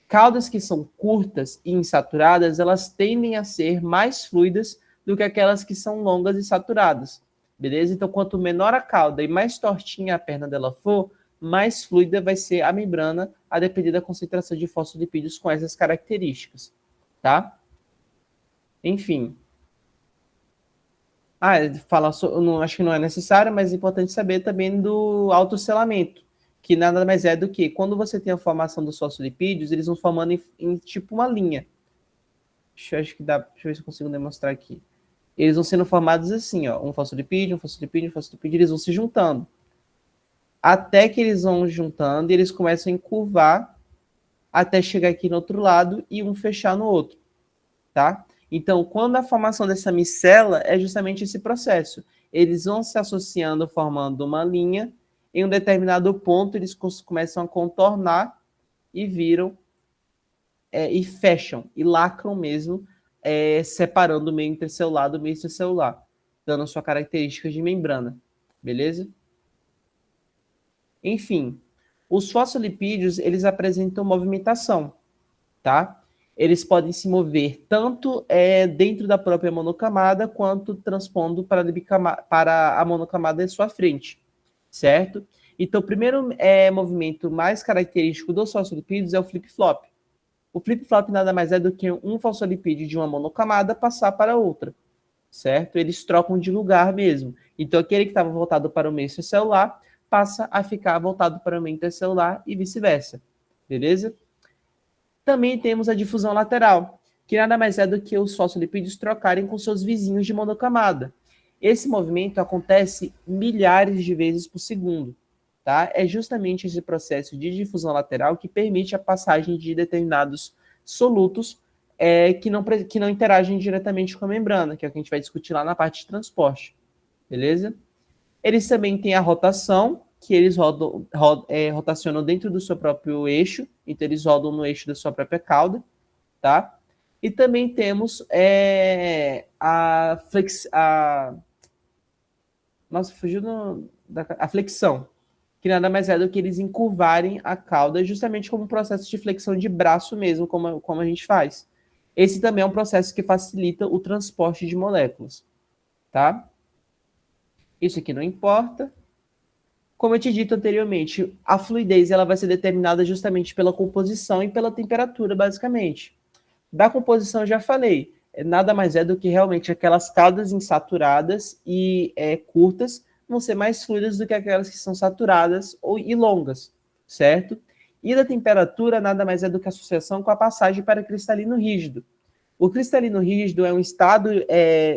A: Caudas que são curtas e insaturadas, elas tendem a ser mais fluidas do que aquelas que são longas e saturadas, beleza? Então, quanto menor a cauda e mais tortinha a perna dela for, mais fluida vai ser a membrana, a depender da concentração de fosfolipídios com essas características, tá? Enfim. Acho que não é necessário, mas é importante saber também do autosselamento, que nada mais é do que quando você tem a formação dos fosfolipídios, eles vão formando em tipo uma linha. Deixa eu ver se eu consigo demonstrar aqui. Eles vão sendo formados assim, ó, um fosfolipídio, eles vão se juntando. Até que eles vão juntando e eles começam a encurvar até chegar aqui no outro lado e um fechar no outro, tá? Então, quando a formação dessa micela é justamente esse processo. Eles vão se associando, formando uma linha. Em um determinado ponto, eles começam a contornar e viram, e fecham, e lacram mesmo, separando o meio intercelular do meio extracelular, dando a sua característica de membrana. Beleza? Enfim, os fosfolipídios, eles apresentam movimentação, tá? Eles podem se mover tanto dentro da própria monocamada, quanto transpondo para a monocamada em sua frente, certo? Então, o primeiro movimento mais característico dos fosfolipídios é o flip-flop. O flip-flop nada mais é do que um fosfolipídio de uma monocamada passar para outra, certo? Eles trocam de lugar mesmo. Então, aquele que estava voltado para o meio extracelular passa a ficar voltado para o meio intercelular e vice-versa, beleza? Também temos a difusão lateral, que nada mais é do que os fosfolipídios trocarem com seus vizinhos de monocamada. Esse movimento acontece milhares de vezes por segundo, tá? É justamente esse processo de difusão lateral que permite a passagem de determinados solutos que não interagem diretamente com a membrana, que é o que a gente vai discutir lá na parte de transporte, beleza? Eles também têm a rotação, que eles rotacionam dentro do seu próprio eixo, então eles rodam no eixo da sua própria cauda, tá? E também temos a flexão, que nada mais é do que eles encurvarem a cauda, justamente como um processo de flexão de braço mesmo, como a gente faz. Esse também é um processo que facilita o transporte de moléculas, tá? Isso aqui não importa. Como eu te dito anteriormente, a fluidez ela vai ser determinada justamente pela composição e pela temperatura, basicamente. Da composição eu já falei, nada mais é do que realmente aquelas caudas insaturadas e curtas vão ser mais fluidas do que aquelas que são saturadas e longas, certo? E da temperatura nada mais é do que a associação com a passagem para cristalino rígido. O cristalino rígido é um estado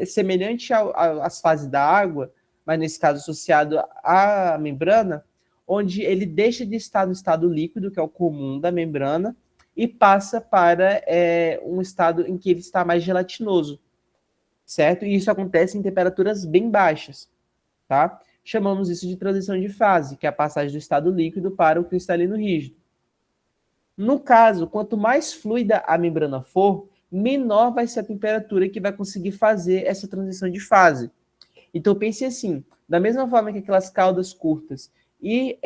A: semelhante às fases da água, mas nesse caso associado à membrana, onde ele deixa de estar no estado líquido, que é o comum da membrana, e passa para um estado em que ele está mais gelatinoso, certo? E isso acontece em temperaturas bem baixas, tá? Chamamos isso de transição de fase, que é a passagem do estado líquido para o cristalino rígido. No caso, quanto mais fluida a membrana for, menor vai ser a temperatura que vai conseguir fazer essa transição de fase. Então pense assim, da mesma forma que aquelas caudas curtas e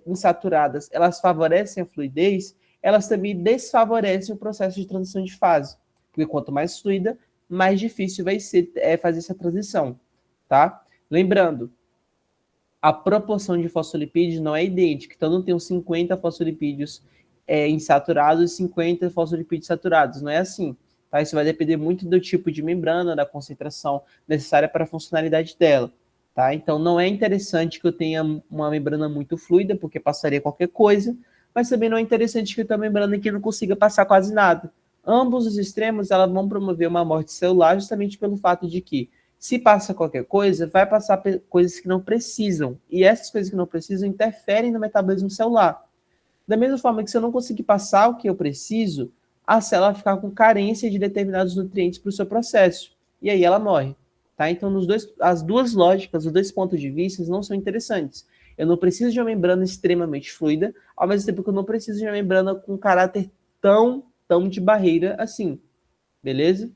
A: insaturadas, elas favorecem a fluidez, elas também desfavorecem o processo de transição de fase. Porque quanto mais fluida, mais difícil vai ser fazer essa transição, tá? Lembrando, a proporção de fosfolipídios não é idêntica, então não tem os 50 fosfolipídios insaturados e 50 fosfolipídios saturados, não é assim. Tá? Isso vai depender muito do tipo de membrana, da concentração necessária para a funcionalidade dela. Tá? Então não é interessante que eu tenha uma membrana muito fluida, porque passaria qualquer coisa, mas também não é interessante que eu tenha uma membrana que não consiga passar quase nada. Ambos os extremos elas vão promover uma morte celular justamente pelo fato de que se passa qualquer coisa, vai passar coisas que não precisam. E essas coisas que não precisam interferem no metabolismo celular. Da mesma forma que se eu não conseguir passar o que eu preciso, a célula vai ficar com carência de determinados nutrientes para o seu processo. E aí ela morre. Tá? Então, as duas lógicas, os dois pontos de vista não são interessantes. Eu não preciso de uma membrana extremamente fluida, ao mesmo tempo que eu não preciso de uma membrana com caráter tão de barreira assim. Beleza?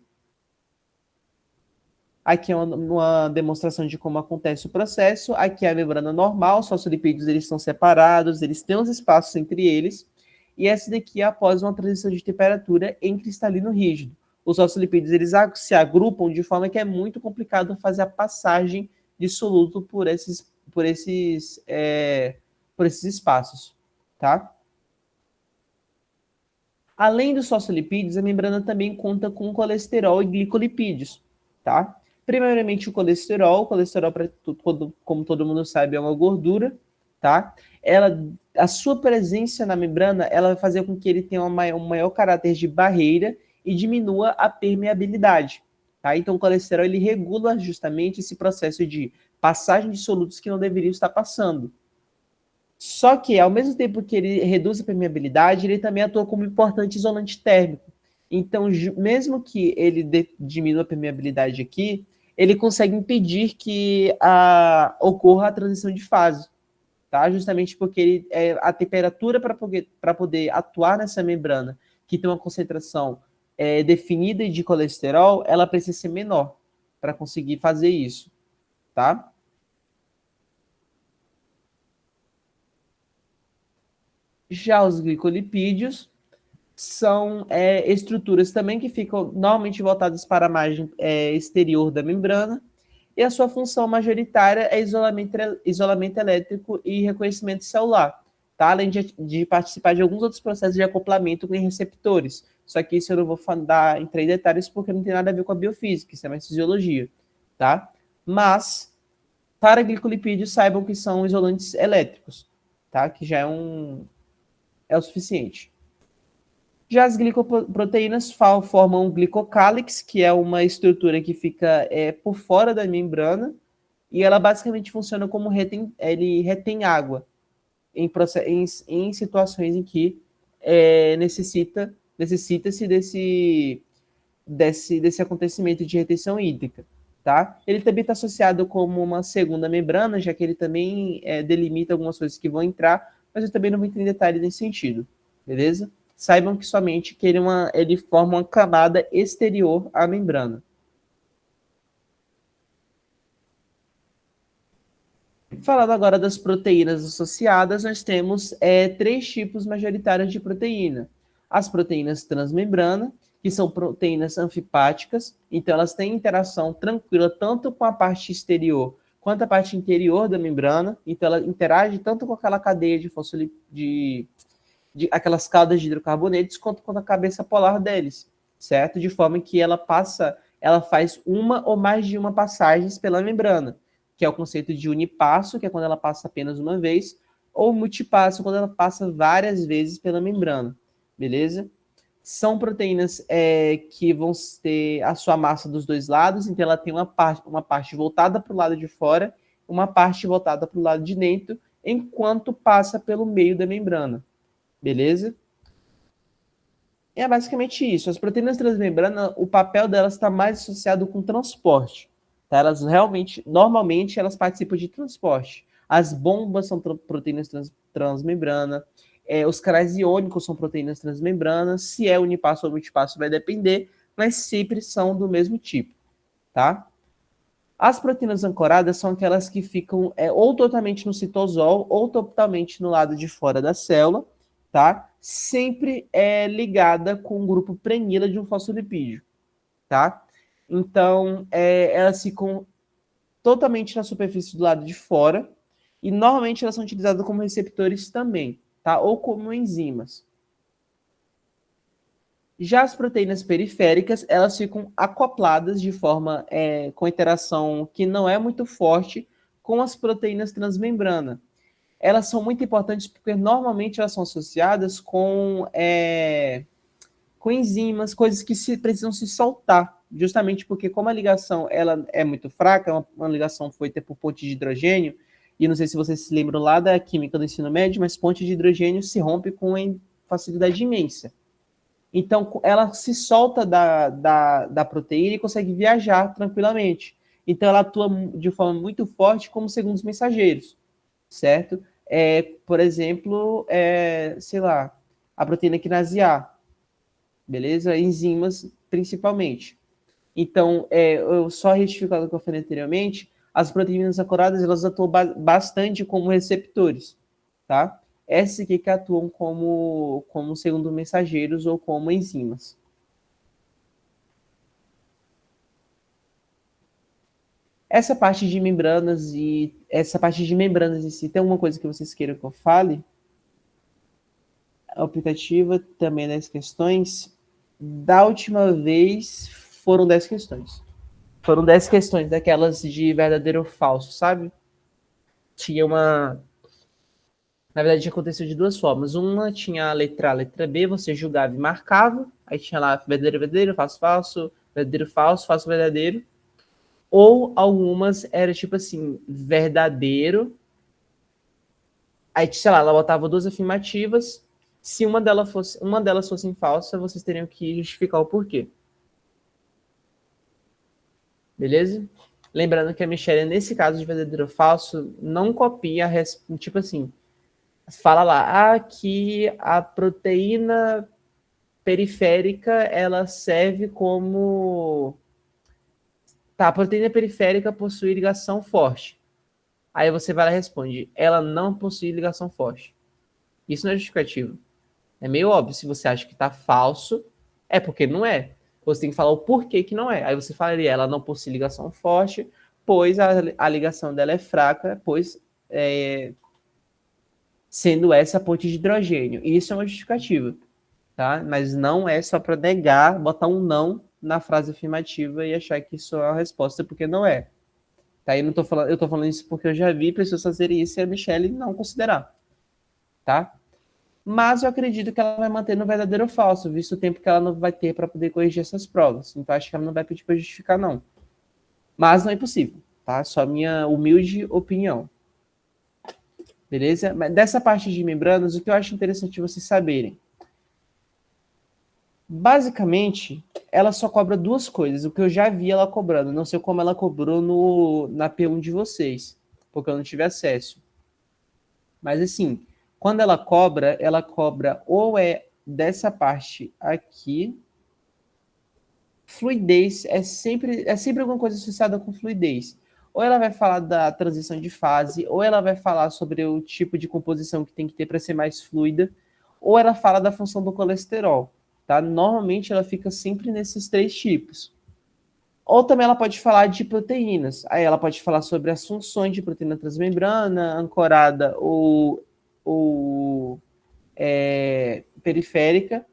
A: Aqui é uma demonstração de como acontece o processo. Aqui é a membrana normal, os fosfolipídios eles estão separados, eles têm os espaços entre eles. E essa daqui é após uma transição de temperatura em cristalino rígido. Os fosfolipídios eles se agrupam de forma que é muito complicado fazer a passagem de soluto por esses espaços. Tá? Além dos fosfolipídios, a membrana também conta com colesterol e glicolipídios. Tá? Primeiramente o colesterol, como todo mundo sabe, é uma gordura, tá? A sua presença na membrana, ela vai fazer com que ele tenha um maior caráter de barreira e diminua a permeabilidade, tá? Então o colesterol, ele regula justamente esse processo de passagem de solutos que não deveriam estar passando. Só que, ao mesmo tempo que ele reduz a permeabilidade, ele também atua como importante isolante térmico. Então, mesmo que ele diminua a permeabilidade aqui, ele consegue impedir que ocorra a transição de fase, tá? Justamente porque a temperatura para poder atuar nessa membrana, que tem uma concentração definida de colesterol, ela precisa ser menor para conseguir fazer isso, tá? Já os glicolipídios são estruturas também que ficam normalmente voltadas para a margem exterior da membrana, e a sua função majoritária é isolamento elétrico e reconhecimento celular, tá? Além de participar de alguns outros processos de acoplamento com receptores. Só que isso eu não vou entrar em detalhes porque não tem nada a ver com a biofísica, isso é mais fisiologia, tá? Mas, para glicolipídios, saibam que são isolantes elétricos, tá? Que já é o suficiente. Já as glicoproteínas formam o glicocálix, que é uma estrutura que fica por fora da membrana, e ela basicamente funciona como ele retém água em situações em que necessita-se desse acontecimento de retenção hídrica. Tá? Ele também está associado como uma segunda membrana, já que ele também delimita algumas coisas que vão entrar, mas eu também não vou entrar em detalhe nesse sentido, beleza? Saibam que somente que ele forma uma camada exterior à membrana. Falando agora das proteínas associadas, nós temos três tipos majoritários de proteína. As proteínas transmembrana, que são proteínas anfipáticas, então elas têm interação tranquila tanto com a parte exterior quanto a parte interior da membrana. Então, ela interage tanto com aquela cadeia de aquelas caudas de hidrocarbonetos, quanto com a cabeça polar deles, certo? De forma que ela faz uma ou mais de uma passagens pela membrana, que é o conceito de unipasso, que é quando ela passa apenas uma vez, ou multipasso, quando ela passa várias vezes pela membrana, beleza? São proteínas que vão ter a sua massa dos dois lados, então ela tem uma parte voltada para o lado de fora, uma parte voltada para o lado de dentro, enquanto passa pelo meio da membrana, beleza? É basicamente isso. As proteínas transmembranas, o papel delas está mais associado com transporte. Tá? Elas realmente, normalmente, elas participam de transporte. As bombas são proteínas transmembrana. Os canais iônicos são proteínas transmembranas. Se é unipasso ou multipasso vai depender, mas sempre são do mesmo tipo. Tá? As proteínas ancoradas são aquelas que ficam ou totalmente no citosol ou totalmente no lado de fora da célula, tá? Sempre é ligada com o grupo prenila de um fosfolipídio, tá? Então, elas ficam totalmente na superfície do lado de fora e normalmente elas são utilizadas como receptores também, tá? Ou como enzimas. Já as proteínas periféricas, elas ficam acopladas de forma com interação que não é muito forte com as proteínas transmembrana. Elas são muito importantes porque normalmente elas são associadas com enzimas, coisas que precisam se soltar, justamente porque como a ligação ela é muito fraca, uma ligação feita por ponte de hidrogênio, e não sei se vocês se lembram lá da química do ensino médio, mas ponte de hidrogênio se rompe com facilidade imensa. Então, ela se solta da proteína e consegue viajar tranquilamente. Então, ela atua de forma muito forte como segundos mensageiros, certo? Por exemplo, sei lá, a proteína quinase A, beleza? Enzimas, principalmente. Então, eu só retificando o que eu falei anteriormente, as proteínas ancoradas, elas atuam bastante como receptores, tá? Essas aqui que atuam como segundo mensageiros ou como enzimas. Essa parte de membranas em si, tem alguma coisa que vocês queiram que eu fale? A optativa também 10 questões. Da última vez, foram 10 questões. Foram 10 questões daquelas de verdadeiro ou falso, sabe? Tinha uma... Na verdade, aconteceu de duas formas. Uma tinha a letra B, você julgava e marcava. Aí tinha lá verdadeiro, verdadeiro, falso, falso, verdadeiro, falso, falso, verdadeiro. Ou algumas era tipo assim, verdadeiro. Aí, sei lá, ela botava duas afirmativas. Se uma delas fosse falsa, vocês teriam que justificar o porquê. Beleza? Lembrando que a Michelle, nesse caso de verdadeiro ou falso, não copia tipo assim, fala lá, que a proteína periférica, ela serve como... Tá, a proteína periférica possui ligação forte. Aí você vai lá e responde, ela não possui ligação forte. Isso não é justificativo. É meio óbvio, se você acha que tá falso, é porque não é. Você tem que falar o porquê que não é. Aí você falaria, ela não possui ligação forte, pois a ligação dela é fraca, pois sendo essa a ponte de hidrogênio. Isso é uma justificativa, tá? Mas não é só para negar, botar um não na frase afirmativa e achar que isso é a resposta, porque não é. Tá? Eu tô falando isso porque eu já vi pessoas fazerem isso e a Michelle não considerar, tá? Mas eu acredito que ela vai manter no verdadeiro ou falso, visto o tempo que ela não vai ter para poder corrigir essas provas. Então acho que ela não vai pedir para justificar, não. Mas não é impossível, tá? Só minha humilde opinião. Beleza? Mas dessa parte de membranas, o que eu acho interessante vocês saberem. Basicamente, ela só cobra duas coisas. O que eu já vi ela cobrando. Não sei como ela cobrou na P1 de vocês, porque eu não tive acesso. Mas assim, quando ela cobra ou dessa parte aqui. Fluidez é sempre alguma coisa associada com fluidez. Ou ela vai falar da transição de fase, ou ela vai falar sobre o tipo de composição que tem que ter para ser mais fluida, ou ela fala da função do colesterol, tá? Normalmente ela fica sempre nesses três tipos. Ou também ela pode falar de proteínas. Aí ela pode falar sobre as funções de proteína transmembrana, ancorada ou periférica.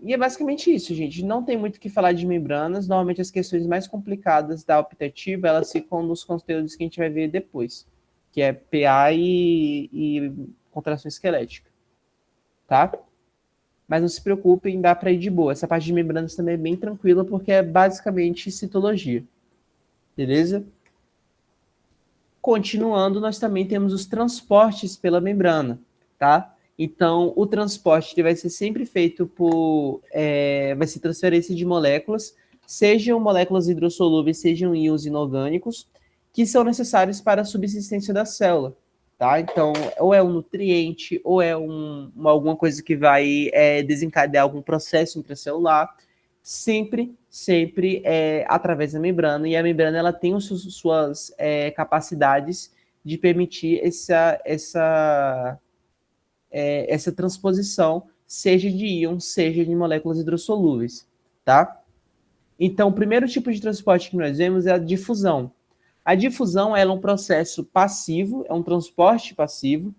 A: E é basicamente isso, gente. Não tem muito o que falar de membranas. Normalmente as questões mais complicadas da optativa, elas ficam nos conteúdos que a gente vai ver depois, que é PA e contração esquelética, tá? Mas não se preocupem, dá para ir de boa. Essa parte de membranas também é bem tranquila, porque é basicamente citologia, beleza? Continuando, nós também temos os transportes pela membrana, tá? Então, o transporte ele vai ser sempre feito por... vai ser transferência de moléculas, sejam moléculas hidrossolúveis, sejam íons inorgânicos, que são necessários para a subsistência da célula, tá? Então, ou é um nutriente, ou é alguma coisa que vai desencadear algum processo intracelular, sempre através da membrana, e a membrana ela tem suas capacidades de permitir essa transposição, seja de íons, seja de moléculas hidrossolúveis, tá? Então, o primeiro tipo de transporte que nós vemos é a difusão. A difusão ela é um processo passivo, é um transporte passivo,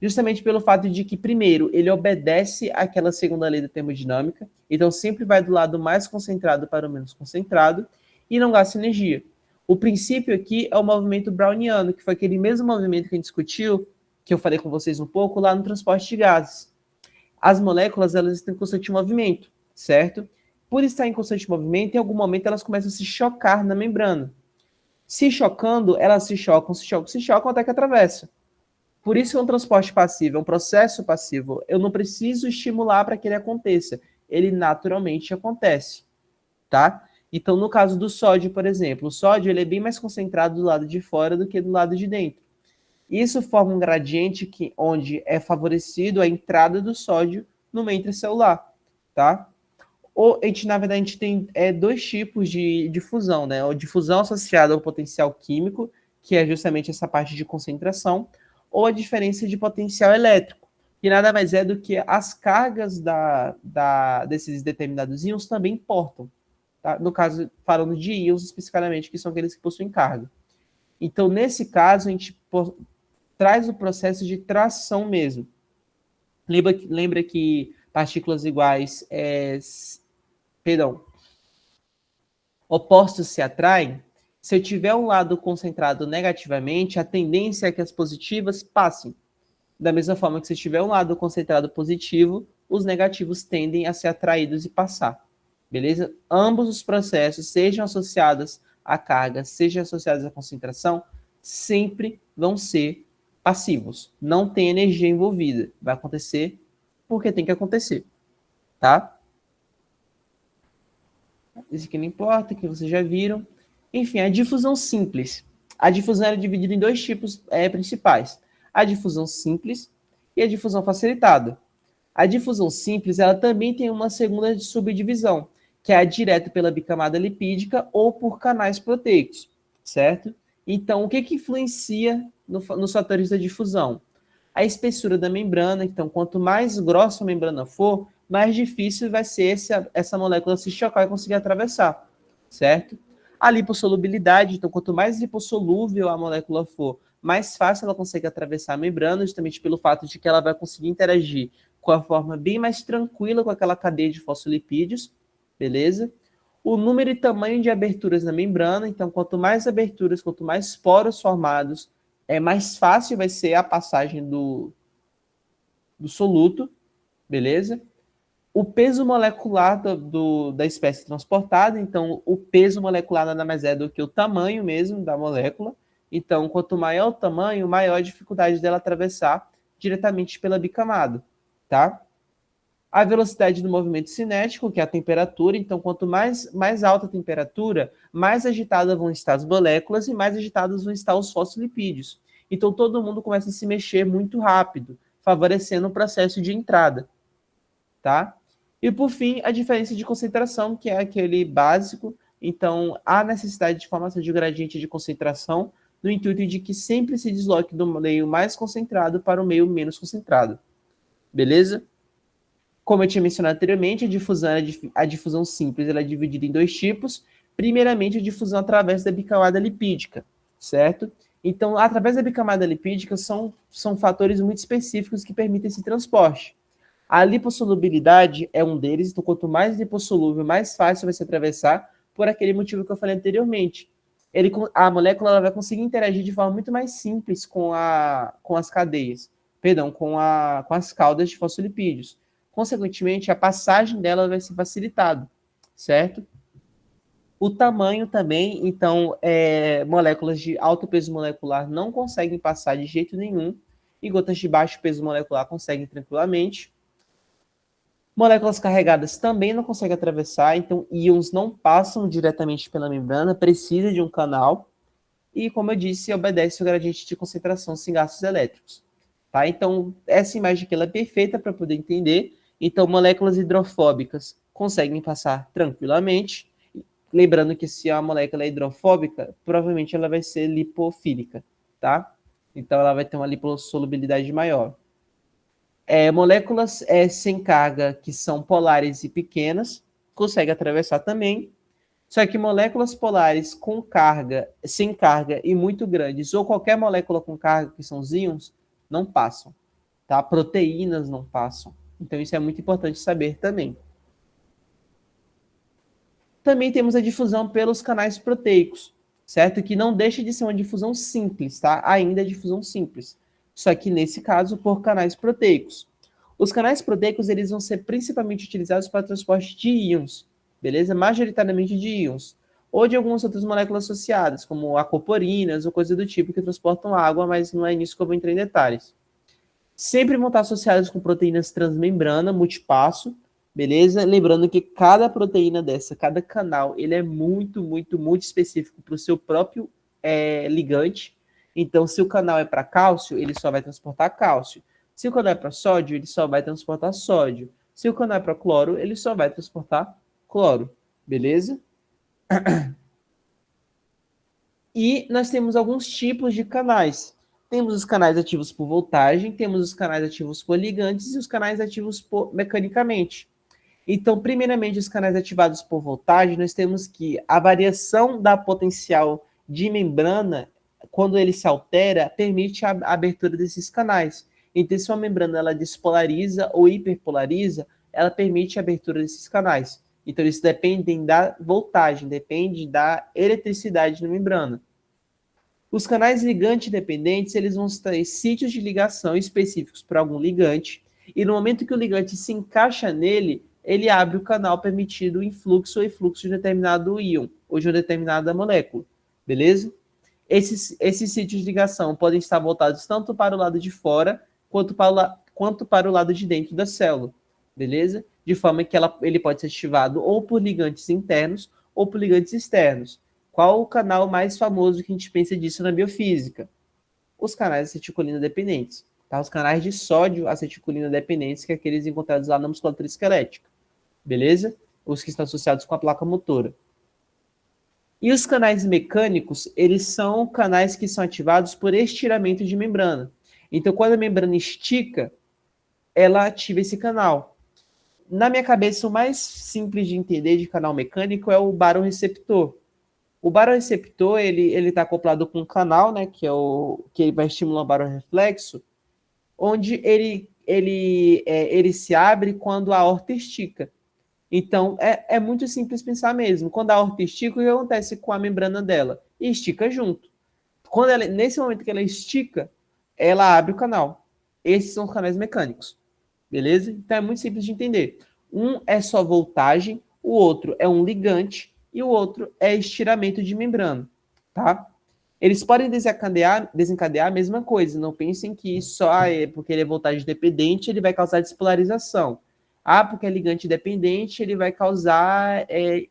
A: justamente pelo fato de que, primeiro, ele obedece àquela segunda lei da termodinâmica, então sempre vai do lado mais concentrado para o menos concentrado, e não gasta energia. O princípio aqui é o movimento browniano, que foi aquele mesmo movimento que a gente discutiu, que eu falei com vocês um pouco, lá no transporte de gases. As moléculas, elas estão em constante movimento, certo? Por estar em constante movimento, em algum momento elas começam a se chocar na membrana. Se chocando, elas se chocam até que atravessa. Por isso que é um transporte passivo, é um processo passivo. Eu não preciso estimular para que ele aconteça. Ele naturalmente acontece, tá? Então, no caso do sódio, por exemplo, o sódio ele é bem mais concentrado do lado de fora do que do lado de dentro. Isso forma um gradiente onde é favorecido a entrada do sódio no meio intracelular, tá? Na verdade, a gente tem dois tipos de fusão, né? A difusão associada ao potencial químico, que é justamente essa parte de concentração, ou a diferença de potencial elétrico, que nada mais é do que as cargas desses determinados íons também importam. Tá? No caso, falando de íons especificamente, que são aqueles que possuem carga. Então, nesse caso, a gente traz o processo de tração mesmo. Lembra que partículas iguais, opostos se atraem? Se eu tiver um lado concentrado negativamente, a tendência é que as positivas passem. Da mesma forma que se tiver um lado concentrado positivo, os negativos tendem a ser atraídos e passar. Beleza? Ambos os processos, sejam associados à carga, sejam associados à concentração, sempre vão ser passivos. Não tem energia envolvida. Vai acontecer porque tem que acontecer. Tá? Isso aqui não importa, que vocês já viram. Enfim, a difusão simples. A difusão é dividida em dois tipos principais. A difusão simples e a difusão facilitada. A difusão simples ela também tem uma segunda subdivisão, que é a direta pela bicamada lipídica ou por canais proteicos, certo? Então, o que influencia nos fatores da difusão? A espessura da membrana. Então, quanto mais grossa a membrana for, mais difícil vai ser essa molécula se chocar e conseguir atravessar, certo? A lipossolubilidade. Então, quanto mais lipossolúvel a molécula for, mais fácil ela consegue atravessar a membrana, justamente pelo fato de que ela vai conseguir interagir com a forma bem mais tranquila com aquela cadeia de fosfolipídios, beleza? O número e tamanho de aberturas na membrana. Então, quanto mais aberturas, quanto mais poros formados, mais fácil vai ser a passagem do soluto, beleza? O peso molecular da espécie transportada. Então, o peso molecular nada mais é do que o tamanho mesmo da molécula. Então, quanto maior o tamanho, maior a dificuldade dela atravessar diretamente pela bicamada, tá? A velocidade do movimento cinético, que é a temperatura. Então, quanto mais alta a temperatura, mais agitadas vão estar as moléculas e mais agitados vão estar os fosfolipídios. Então, todo mundo começa a se mexer muito rápido, favorecendo o processo de entrada, tá? E, por fim, a diferença de concentração, que é aquele básico. Então, há necessidade de formação de gradiente de concentração, no intuito de que sempre se desloque do meio mais concentrado para o meio menos concentrado. Beleza? Como eu tinha mencionado anteriormente, a difusão simples ela é dividida em dois tipos. Primeiramente, a difusão através da bicamada lipídica, certo? Então, através da bicamada lipídica, são fatores muito específicos que permitem esse transporte. A lipossolubilidade é um deles, então quanto mais lipossolúvel, mais fácil vai se atravessar, por aquele motivo que eu falei anteriormente. A molécula ela vai conseguir interagir de forma muito mais simples com as cadeias, perdão, com as caudas de fosfolipídios. Consequentemente, a passagem dela vai ser facilitada, certo? O tamanho também, então, moléculas de alto peso molecular não conseguem passar de jeito nenhum, e gotas de baixo peso molecular conseguem tranquilamente. Moléculas carregadas também não conseguem atravessar, então íons não passam diretamente pela membrana, precisa de um canal, e, como eu disse, obedece ao gradiente de concentração sem gastos elétricos. Tá? Então, essa imagem aqui ela é perfeita para poder entender. Então, moléculas hidrofóbicas conseguem passar tranquilamente. Lembrando que se a molécula é hidrofóbica, provavelmente ela vai ser lipofílica, tá? Então, ela vai ter uma lipossolubilidade maior. Moléculas sem carga, que são polares e pequenas, conseguem atravessar também. Só que moléculas polares com carga, sem carga e muito grandes, ou qualquer molécula com carga, que são os íons, não passam. Tá? Proteínas não passam. Então, isso é muito importante saber também. Também temos a difusão pelos canais proteicos, certo? Que não deixa de ser uma difusão simples, tá? Ainda é difusão simples. Só que, nesse caso, por canais proteicos. Os canais proteicos, eles vão ser principalmente utilizados para transporte de íons, beleza? Majoritariamente de íons. Ou de algumas outras moléculas associadas, como aquaporinas ou coisa do tipo, que transportam água, mas não é nisso que eu vou entrar em detalhes. Sempre vão estar associadas com proteínas transmembrana, multipasso, beleza? Lembrando que cada proteína dessa, cada canal, ele é muito, muito, muito específico para o seu próprio ligante. Então, se o canal é para cálcio, ele só vai transportar cálcio. Se o canal é para sódio, ele só vai transportar sódio. Se o canal é para cloro, ele só vai transportar cloro, beleza? E nós temos alguns tipos de canais. Temos os canais ativos por voltagem, temos os canais ativos por ligantes e os canais ativos por mecanicamente. Então, primeiramente, os canais ativados por voltagem, nós temos que a variação da potencial de membrana, quando ele se altera, permite a abertura desses canais. Então, se uma membrana ela despolariza ou hiperpolariza, ela permite a abertura desses canais. Então, isso depende da voltagem, depende da eletricidade na membrana. Os canais ligante dependentes, eles vão ter sítios de ligação específicos para algum ligante, e no momento que o ligante se encaixa nele, ele abre o canal permitindo o influxo ou efluxo de um determinado íon, ou de uma determinada molécula, beleza? Esses sítios de ligação podem estar voltados tanto para o lado de fora, quanto para o lado de dentro da célula, beleza? De forma que ele pode ser ativado ou por ligantes internos, ou por ligantes externos. Qual o canal mais famoso que a gente pensa disso na biofísica? Os canais acetilcolina dependentes. Tá? Os canais de sódio acetilcolina dependentes, que é aqueles encontrados lá na musculatura esquelética. Beleza? Os que estão associados com a placa motora. E os canais mecânicos, eles são canais que são ativados por estiramento de membrana. Então, quando a membrana estica, ela ativa esse canal. Na minha cabeça, o mais simples de entender de canal mecânico é o baroreceptor. O baroreceptor, ele está acoplado com um canal, né, que ele vai estimular o baroreflexo, onde ele se abre quando a aorta estica. Então, é muito simples pensar mesmo. Quando a aorta estica, o que acontece com a membrana dela? Estica junto. Nesse momento que ela estica, ela abre o canal. Esses são os canais mecânicos. Beleza? Então, é muito simples de entender. Um é só voltagem, o outro é um ligante, e o outro é estiramento de membrana, tá? Eles podem desencadear a mesma coisa. Não pensem que só porque ele é voltagem dependente, ele vai causar despolarização. Ah, porque é ligante dependente, ele vai causar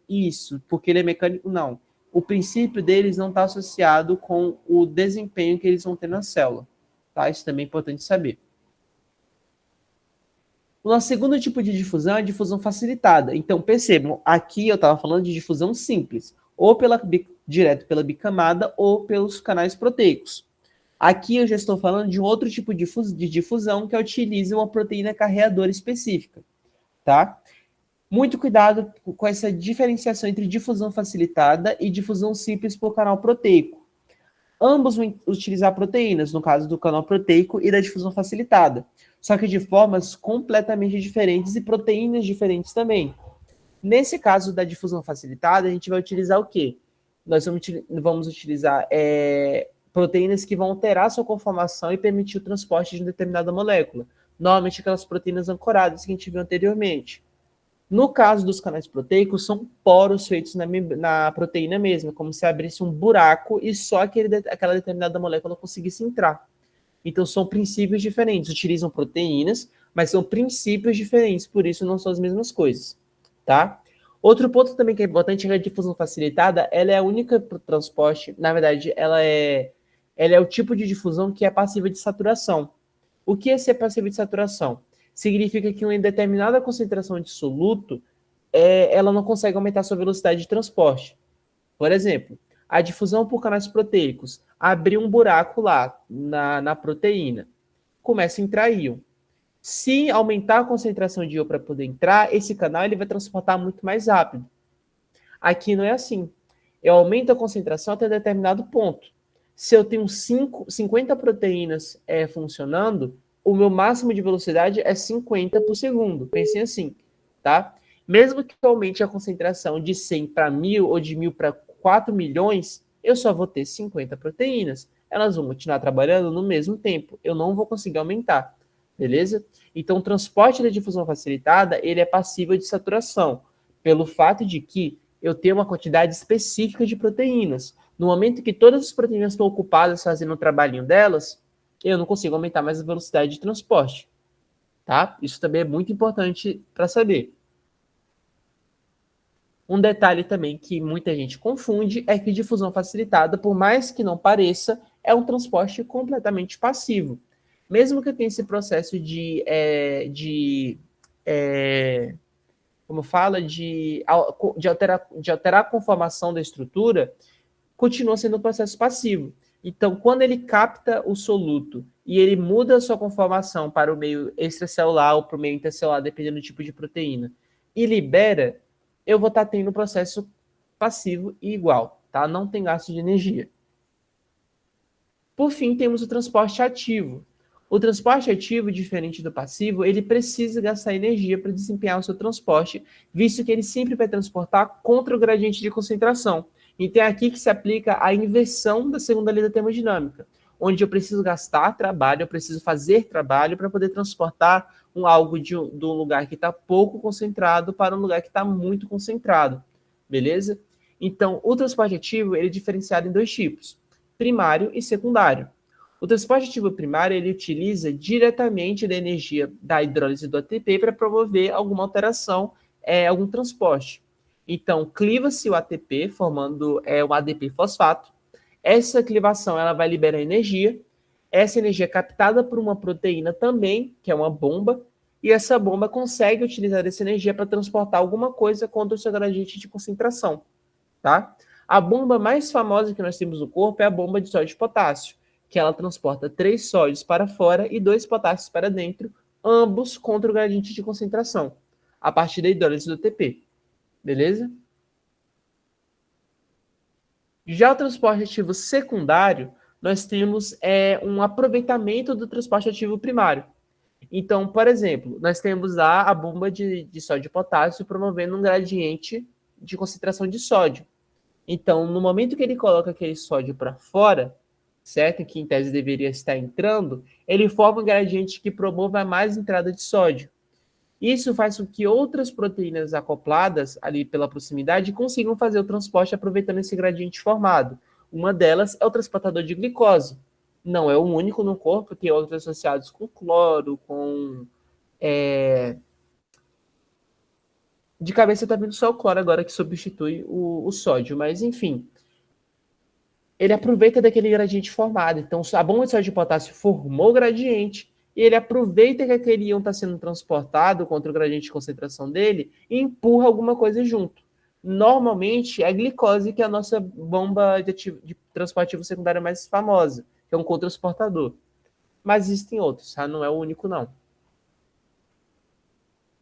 A: isso, porque ele é mecânico. Não. O princípio deles não está associado com o desempenho que eles vão ter na célula. Tá? Isso também é importante saber. O nosso segundo tipo de difusão é a difusão facilitada. Então, percebam, aqui eu estava falando de difusão simples, ou direto pela bicamada ou pelos canais proteicos. Aqui eu já estou falando de um outro tipo de difusão que utiliza uma proteína carreadora específica. tá? Muito cuidado com essa diferenciação entre difusão facilitada e difusão simples por canal proteico. Ambos vão utilizar proteínas, no caso do canal proteico e da difusão facilitada, só que de formas completamente diferentes e proteínas diferentes também. Nesse caso da difusão facilitada, a gente vai utilizar o quê? Nós vamos utilizar proteínas que vão alterar sua conformação e permitir o transporte de uma determinada molécula. Normalmente aquelas proteínas ancoradas que a gente viu anteriormente. No caso dos canais proteicos, são poros feitos na proteína mesma, como se abrisse um buraco e só aquela determinada molécula conseguisse entrar. Então, são princípios diferentes. Utilizam proteínas, mas são princípios diferentes, por isso não são as mesmas coisas, tá? Outro ponto também que é importante é que a difusão facilitada, ela é a única para o transporte, na verdade, ela é o tipo de difusão que é passiva de saturação. O que é ser passiva de saturação? Significa que uma determinada concentração de soluto, ela não consegue aumentar sua velocidade de transporte. Por exemplo, a difusão por canais proteicos abriu um buraco lá na proteína, começa a entrar íon. Se aumentar a concentração de íon para poder entrar, esse canal ele vai transportar muito mais rápido. Aqui não é assim. Eu aumento a concentração até determinado ponto. Se eu tenho 50 proteínas funcionando, o meu máximo de velocidade é 50 por segundo. Pensem assim, tá? Mesmo que eu aumente a concentração de 100 para 1000 ou de 1000 para 4 milhões, eu só vou ter 50 proteínas. Elas vão continuar trabalhando no mesmo tempo. Eu não vou conseguir aumentar, beleza? Então, o transporte da difusão facilitada, ele é passível de saturação, pelo fato de que eu tenho uma quantidade específica de proteínas. No momento que todas as proteínas estão ocupadas fazendo o trabalhinho delas, eu não consigo aumentar mais a velocidade de transporte, tá? Isso também é muito importante para saber. Um detalhe também que muita gente confunde é que difusão facilitada, por mais que não pareça, é um transporte completamente passivo. Mesmo que eu tenha esse processo como fala, de alterar a conformação da estrutura, continua sendo um processo passivo. Então, quando ele capta o soluto e ele muda a sua conformação para o meio extracelular ou para o meio intercelular, dependendo do tipo de proteína, e libera, eu vou estar tendo um processo passivo e igual, tá? Não tem gasto de energia. Por fim, temos o transporte ativo. O transporte ativo, diferente do passivo, ele precisa gastar energia para desempenhar o seu transporte, visto que ele sempre vai transportar contra o gradiente de concentração. Então é aqui que se aplica a inversão da segunda lei da termodinâmica, onde eu preciso gastar trabalho, eu preciso fazer trabalho para poder transportar algo de um lugar que está pouco concentrado para um lugar que está muito concentrado, beleza? Então, o transporte ativo ele é diferenciado em dois tipos, primário e secundário. O transporte ativo primário ele utiliza diretamente da energia da hidrólise do ATP para promover alguma alteração, algum transporte. Então, cliva-se o ATP, formando um ADP fosfato. Essa clivação ela vai liberar energia. Essa energia é captada por uma proteína também, que é uma bomba, e essa bomba consegue utilizar essa energia para transportar alguma coisa contra o seu gradiente de concentração, tá? A bomba mais famosa que nós temos no corpo é a bomba de sódio e potássio, que ela transporta 3 sódios para fora e 2 potássios para dentro, ambos contra o gradiente de concentração, a partir da hidrólise do ATP. Beleza? Já o transporte ativo secundário, nós temos um aproveitamento do transporte ativo primário. Então, por exemplo, nós temos lá a bomba de sódio e potássio promovendo um gradiente de concentração de sódio. Então, no momento que ele coloca aquele sódio para fora, certo? Que em tese deveria estar entrando, ele forma um gradiente que promova mais entrada de sódio. Isso faz com que outras proteínas acopladas ali pela proximidade consigam fazer o transporte aproveitando esse gradiente formado. Uma delas é o transportador de glicose. Não é o único no corpo, tem outros associados com cloro, com... De cabeça está vindo só o cloro agora que substitui o sódio, mas enfim. Ele aproveita daquele gradiente formado. Então, a bomba de sódio de potássio formou o gradiente, e ele aproveita que aquele íon está sendo transportado contra o gradiente de concentração dele e empurra alguma coisa junto. Normalmente, é a glicose que é a nossa bomba de transporte ativo secundário mais famosa, que é um cotransportador. Mas existem outros, tá? Não é o único, não.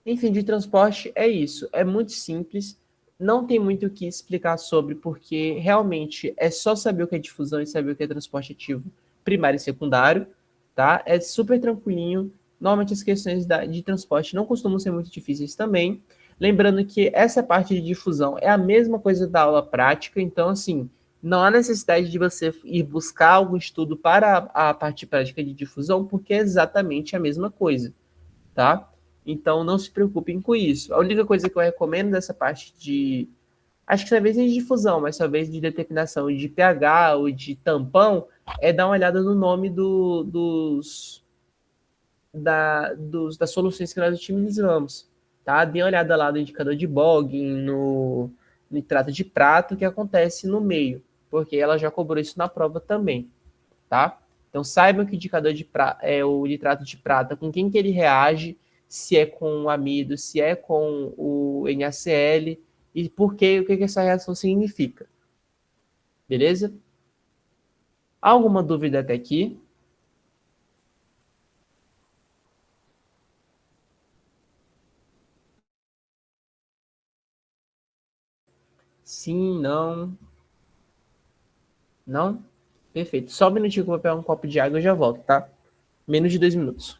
A: Enfim, de transporte é isso. É muito simples. Não tem muito o que explicar sobre, porque realmente é só saber o que é difusão e saber o que é transporte ativo primário e secundário, tá? É super tranquilinho. Normalmente as questões de transporte não costumam ser muito difíceis também. Lembrando que essa parte de difusão é a mesma coisa da aula prática, então, assim, não há necessidade de você ir buscar algum estudo para a parte prática de difusão, porque é exatamente a mesma coisa, tá? Então não se preocupem com isso. A única coisa que eu recomendo dessa parte de, acho que talvez de difusão, mas talvez de determinação de pH ou de tampão, é dar uma olhada no nome das soluções que nós utilizamos, tá? Dê uma olhada lá no indicador de Bogg, no nitrato de prata, o que acontece no meio, porque ela já cobrou isso na prova também, tá? Então saibam que o indicador de é o nitrato de prata, com quem que ele reage, se é com o amido, se é com o NaCl e por que, o que, que essa reação significa. Beleza? Alguma dúvida até aqui? Sim, não, não? Perfeito. Só um minutinho que eu vou pegar um copo de água e eu já volto, tá? Menos de 2 minutos.